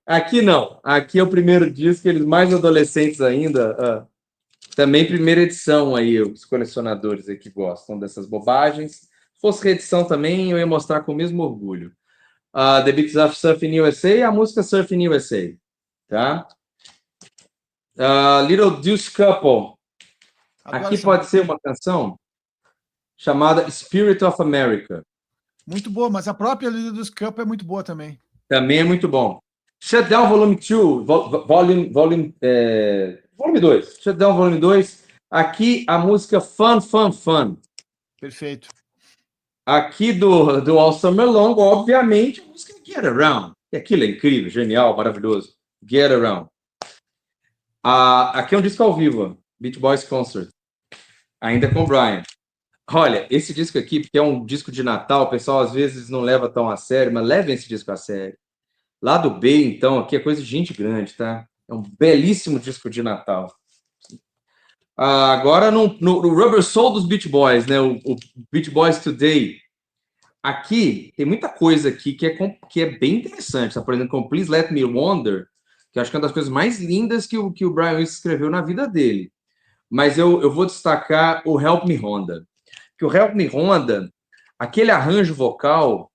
Aqui não, aqui é o primeiro disco, eles mais adolescentes ainda. Também primeira edição aí, os colecionadores aí que gostam dessas bobagens. Se fosse reedição também, eu ia mostrar com o mesmo orgulho. The Beats of Surfing USA e a música Surfing USA, tá? Little Deuce Couple. Aqui pode ser uma canção chamada Spirit of America. Muito boa, mas a própria Little Deuce Couple é muito boa também. Também é muito bom. Shutdown Volume 2, Volume 2. Shutdown Volume 2. Aqui a música Fun, Fun, Fun. Perfeito. Aqui do All Summer Long, obviamente, a música Get Around. E aquilo é incrível, genial, maravilhoso. Get Around. Aqui é um disco ao vivo, Beach Boys Concert. Ainda com o Brian. Olha, esse disco aqui, porque é um disco de Natal, o pessoal às vezes não leva tão a sério, mas levem esse disco a sério. Lado B, então, aqui é coisa de gente grande, tá? É um belíssimo disco de Natal. Agora, no Rubber Soul dos Beach Boys, né? O Beach Boys Today. Aqui, tem muita coisa aqui que é bem interessante. Tá? Por exemplo, com Please Let Me Wonder, que eu acho que é uma das coisas mais lindas que o Brian Wilson escreveu na vida dele. Mas eu vou destacar o Help Me Honda. Que o Help Me Honda, aquele arranjo vocal,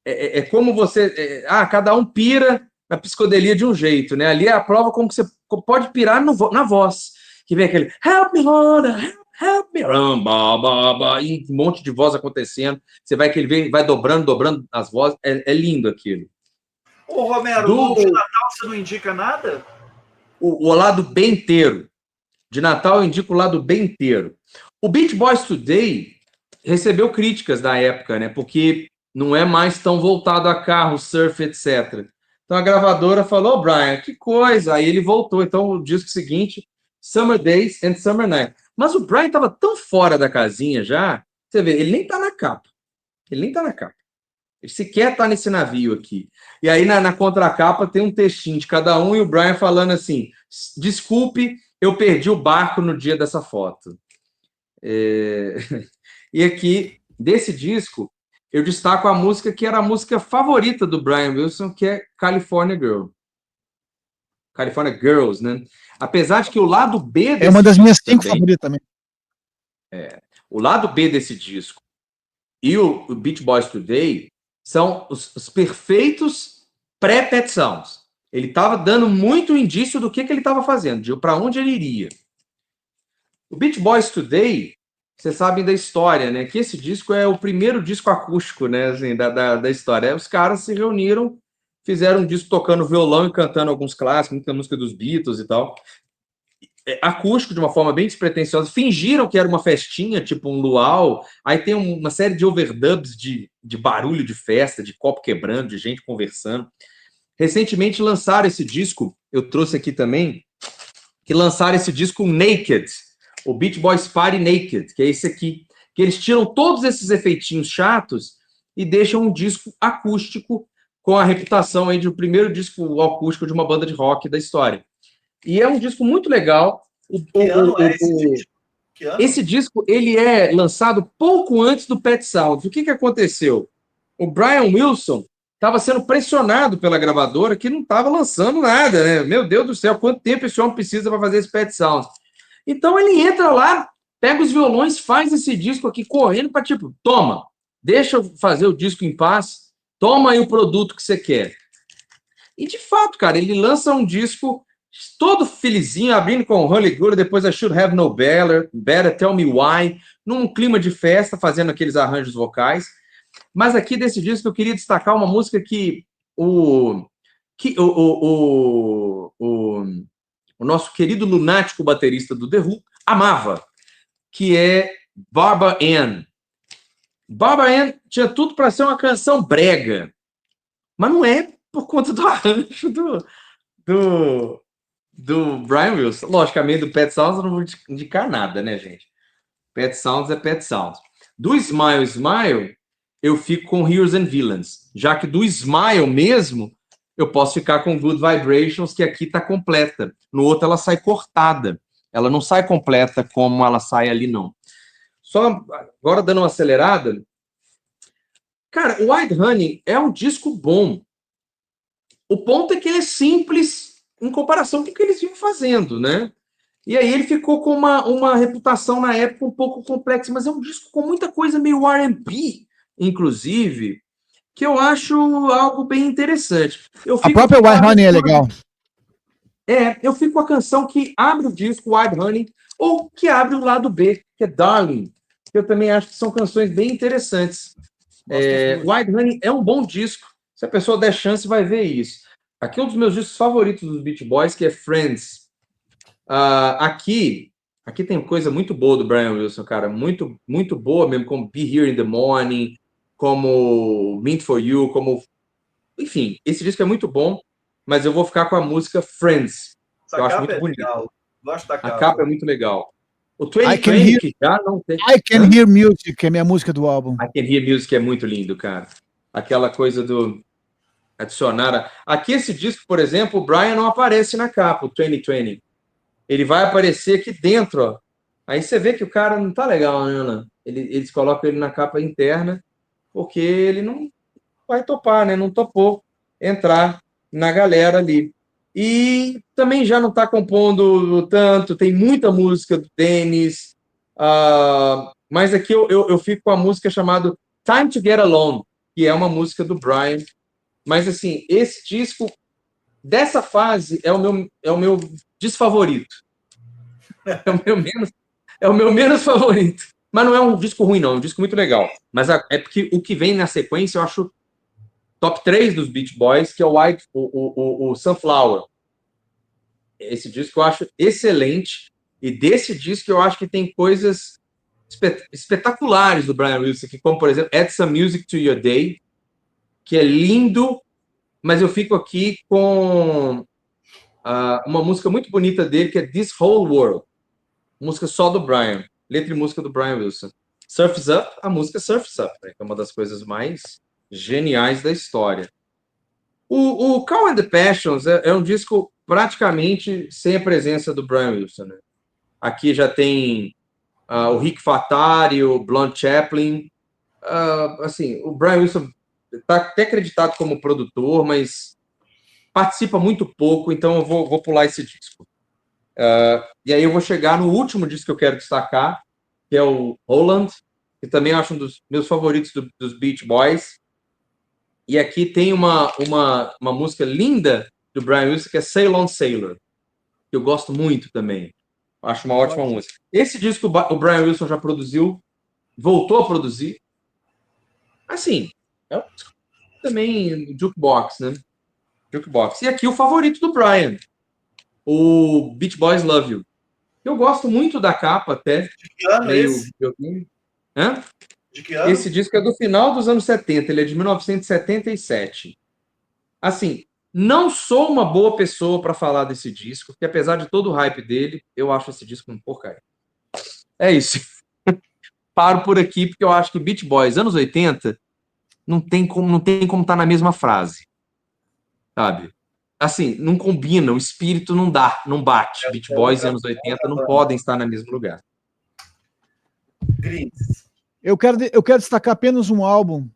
é como você... cada um pira na psicodelia de um jeito, né? Ali é a prova como que você pode pirar na voz. Que vem aquele Help Me Honda, help me, e um monte de voz acontecendo. Você vai que ele vai dobrando as vozes. É lindo aquilo. Ô, Romero, de Natal você não indica nada? O lado B inteiro. De Natal eu indico o lado B inteiro. O Beach Boys Today recebeu críticas da época, né? Porque não é mais tão voltado a carro, surf, etc. Então a gravadora falou, Brian, que coisa. Aí ele voltou. Então o disco seguinte, Summer Days and Summer Night. Mas o Brian estava tão fora da casinha já, você vê, ele nem está na capa. Ele sequer está nesse navio aqui. E aí na contracapa tem um textinho de cada um e o Brian falando assim, desculpe, eu perdi o barco no dia dessa foto. E aqui, desse disco, eu destaco a música que era a música favorita do Brian Wilson, que é California Girl. California Girls, né? Apesar de que o lado B... É uma das minhas 5 favoritas também. O lado B desse disco e o Beach Boys Today são os perfeitos pré-Pet Sounds. Ele estava dando muito indício do que ele estava fazendo, para onde ele iria. O Beach Boys Today, vocês sabem da história, né? Que esse disco é o primeiro disco acústico, né? Assim, da história. Os caras se reuniram, fizeram um disco tocando violão e cantando alguns clássicos, muita música dos Beatles e tal. Acústico, de uma forma bem despretensiosa. Fingiram que era uma festinha, tipo um luau. Aí tem uma série de overdubs de barulho de festa, de copo quebrando, de gente conversando. Recentemente lançaram esse disco, eu trouxe aqui também, que lançaram esse disco Naked, o Beach Boys Party Naked, que é esse aqui, que eles tiram todos esses efeitinhos chatos e deixam um disco acústico com a reputação aí de o primeiro disco acústico de uma banda de rock da história. E é um disco muito legal. Que ano é esse disco? Esse disco ele é lançado pouco antes do Pet Sounds. O que aconteceu? O Brian Wilson estava sendo pressionado pela gravadora que não estava lançando nada, né? Meu Deus do céu, quanto tempo esse homem precisa para fazer esse Pet Sounds? Então ele entra lá, pega os violões, faz esse disco aqui correndo para tipo, toma, deixa eu fazer o disco em paz, toma aí o produto que você quer. E de fato, cara, ele lança um disco todo felizinho, abrindo com Holy Ghoul, depois I Should Have No Better, Tell Me Why, num clima de festa, fazendo aqueles arranjos vocais. Mas aqui desse disco eu queria destacar uma música que o que o nosso querido lunático baterista do The Who amava, que é Barbara Ann. Barbara Ann tinha tudo para ser uma canção brega, mas não é por conta do arranjo do Brian Wilson. Logicamente, do Pet Sounds eu não vou indicar nada, né, gente? Pet Sounds é Pet Sounds. Do Smile, Smile, eu fico com Heroes and Villains, já que do Smile mesmo, eu posso ficar com Good Vibrations, que aqui está completa. No outro, ela sai cortada. Ela não sai completa como ela sai ali, não. Só agora dando uma acelerada. Cara, o White Honey é um disco bom. O ponto é que ele é simples em comparação com o que eles vinham fazendo, né? E aí ele ficou com uma reputação na época um pouco complexa, mas é um disco com muita coisa meio R&B, inclusive, que eu acho algo bem interessante. A própria White Honey é legal. Eu fico com a canção que abre o disco, White Honey, ou que abre o lado B, que é Darling, que eu também acho que são canções bem interessantes. White Honey é um bom disco. Se a pessoa der chance, vai ver isso. Aqui é um dos meus discos favoritos dos Beach Boys, que é Friends. Aqui tem coisa muito boa do Brian Wilson, cara. Muito, muito boa mesmo, como Be Here in the Morning, como Meant for You, como... Enfim, esse disco é muito bom, mas eu vou ficar com a música Friends, que eu acho muito bonita. Gosto da capa. A capa é muito legal. O 2020, que já não tem... I Can Hear Music, que é a minha música do álbum. I Can Hear Music é muito lindo, cara. Aquela coisa do... adicionar... Aqui, esse disco, por exemplo, o Brian não aparece na capa, o 2020. Ele vai aparecer aqui dentro, ó. Aí você vê que o cara não tá legal, né, Ana? Eles colocam ele na capa interna, porque ele não vai topar, né? Não topou entrar na galera ali. E também já não tá compondo tanto, tem muita música do Dennis, mas aqui eu fico com a música chamada Time to Get Alone, que é uma música do Brian. Mas, assim, esse disco, dessa fase, é o meu desfavorito. É o meu menos favorito. Mas não é um disco ruim, não. É um disco muito legal. Mas é porque o que vem na sequência, eu acho top 3 dos Beach Boys, que é o Sunflower. Esse disco eu acho excelente. E desse disco eu acho que tem coisas espetaculares do Brian Wilson, que, como, por exemplo, Add Some Music to Your Day, que é lindo, mas eu fico aqui com uma música muito bonita dele, que é This Whole World. Música só do Brian. Letra e música do Brian Wilson. Surf's Up, a música Surf's Up, né, que é uma das coisas mais geniais da história. O Calm and the Passions é um disco praticamente sem a presença do Brian Wilson, né? Aqui já tem o Rick Fatari, o Blonde Chaplin. Assim, o Brian Wilson está até acreditado como produtor, mas participa muito pouco, então eu vou pular esse disco. E aí eu vou chegar no último disco que eu quero destacar, que é o Holland, que também eu acho um dos meus favoritos dos Beach Boys. E aqui tem uma música linda do Brian Wilson, que é Sail On Sailor, que eu gosto muito também. Acho uma ótima música. Esse disco o Brian Wilson já produziu, voltou a produzir. Assim, é também jukebox, né? Jukebox. E aqui o favorito do Brian, o Beach Boys Love You. Eu gosto muito da capa até. De que ano esse? Hã? De que ano? Esse disco é do final dos anos 70, ele é de 1977. Assim, não sou uma boa pessoa para falar desse disco, porque apesar de todo o hype dele, eu acho esse disco um porcaria. É isso. Paro por aqui, porque eu acho que Beach Boys, anos 80, não tem como estar na mesma frase. Sabe? Assim, não combina, o espírito não bate. Beach Boys e anos 80 não podem estar no mesmo lugar. Eu quero destacar apenas um álbum,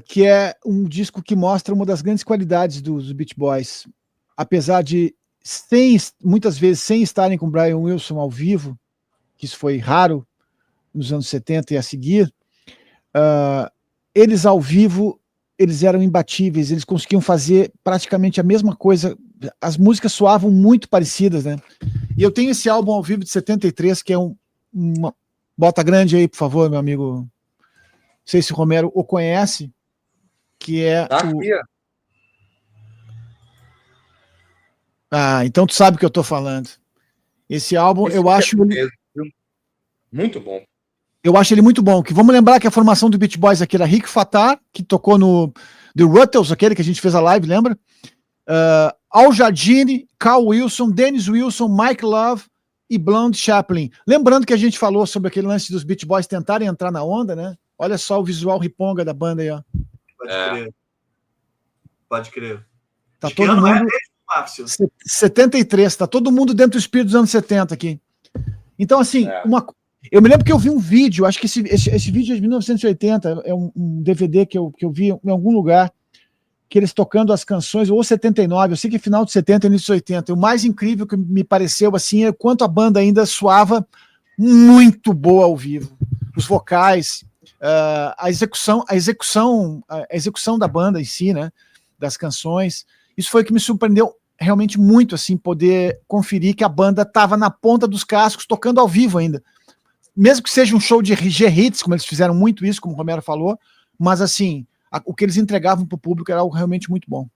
que é um disco que mostra uma das grandes qualidades dos Beach Boys. Apesar de, muitas vezes, sem estarem com Brian Wilson ao vivo, que isso foi raro nos anos 70 e a seguir, eles ao vivo, eles eram imbatíveis, eles conseguiam fazer praticamente a mesma coisa, as músicas soavam muito parecidas, né? E eu tenho esse álbum ao vivo de 73, que é uma... Bota grande aí, por favor, meu amigo. Não sei se o Romero o conhece, que é Ah, então tu sabe o que eu tô falando. Esse álbum, eu acho muito bom. Eu acho ele muito bom. Que vamos lembrar que a formação do Beach Boys aqui era Rick Fatar, que tocou no The Ruttles, aquele que a gente fez a live, lembra? Al Jardine, Carl Wilson, Dennis Wilson, Mike Love e Blonde Chaplin. Lembrando que a gente falou sobre aquele lance dos Beach Boys tentarem entrar na onda, né? Olha só o visual riponga da banda aí, ó. Pode crer. Pode crer. Tá todo mundo... Márcio? 73, tá todo mundo dentro do espírito dos anos 70 aqui. Então, assim, eu me lembro que eu vi um vídeo, acho que esse vídeo é de 1980, é um DVD que eu vi em algum lugar, que eles tocando as canções, ou 79, eu sei que final de 70 e início de 80. O mais incrível que me pareceu, assim, é quanto a banda ainda soava muito boa ao vivo. Os vocais, a execução da banda em si, né, das canções. Isso foi o que me surpreendeu realmente muito, assim, poder conferir que a banda estava na ponta dos cascos, tocando ao vivo ainda. Mesmo que seja um show de G-Hits, como eles fizeram muito isso, como o Romero falou, mas, assim, o que eles entregavam para o público era algo realmente muito bom.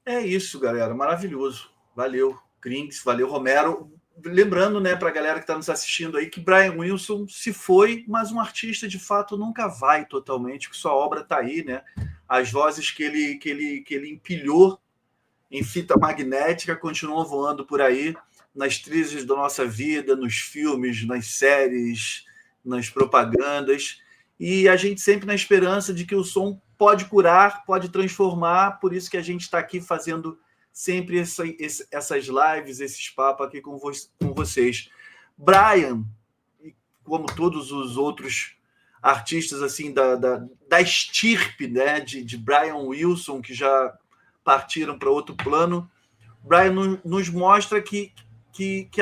É isso, galera. Maravilhoso. Valeu, Grings. Valeu, Romero. Lembrando, né, para a galera que está nos assistindo aí, que Brian Wilson se foi, mas um artista de fato nunca vai totalmente, que sua obra está aí, né? As vozes que ele empilhou em fita magnética continuam voando por aí, nas trilhas da nossa vida, nos filmes, nas séries, nas propagandas. E a gente sempre na esperança de que o som pode curar, pode transformar, por isso que a gente está aqui fazendo sempre essas lives, esses papos aqui com vocês. Brian, como todos os outros artistas assim da estirpe, né, de Brian Wilson, que já partiram para outro plano, Brian nos mostra que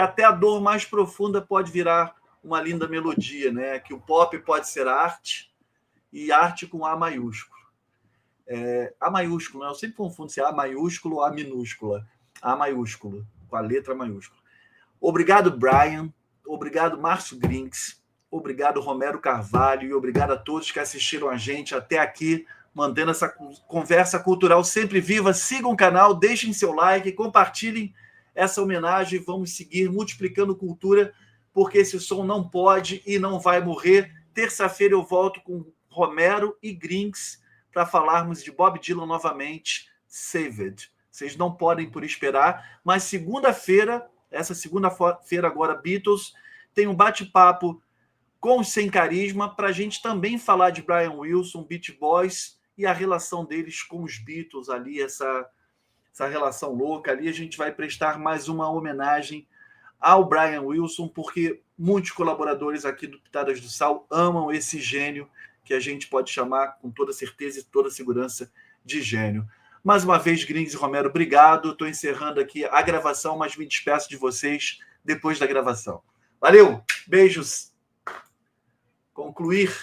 até a dor mais profunda pode virar uma linda melodia, né? Que o pop pode ser arte, e arte com A maiúsculo. A maiúsculo, né? Eu sempre confundo se é A maiúsculo ou A minúscula. A maiúsculo, com a letra maiúscula. Obrigado, Brian. Obrigado, Márcio Grings. Obrigado, Romero Carvalho. E obrigado a todos que assistiram a gente até aqui, mantendo essa conversa cultural sempre viva. Sigam o canal, deixem seu like, compartilhem essa homenagem. Vamos seguir multiplicando cultura, porque esse som não pode e não vai morrer. Terça-feira eu volto com Romero e Grings para falarmos de Bob Dylan novamente, Saved. Vocês não podem por esperar, mas segunda-feira, essa segunda-feira agora, Beatles, tem um bate-papo com os Sem Carisma para a gente também falar de Brian Wilson, Beach Boys e a relação deles com os Beatles ali, essa relação louca ali. A gente vai prestar mais uma homenagem ao Brian Wilson, porque muitos colaboradores aqui do Pitadas do Sal amam esse gênio, que a gente pode chamar com toda certeza e toda segurança de gênio. Mais uma vez, Grings e Romero, obrigado. Estou encerrando aqui a gravação, mas me despeço de vocês depois da gravação. Valeu, beijos. Concluir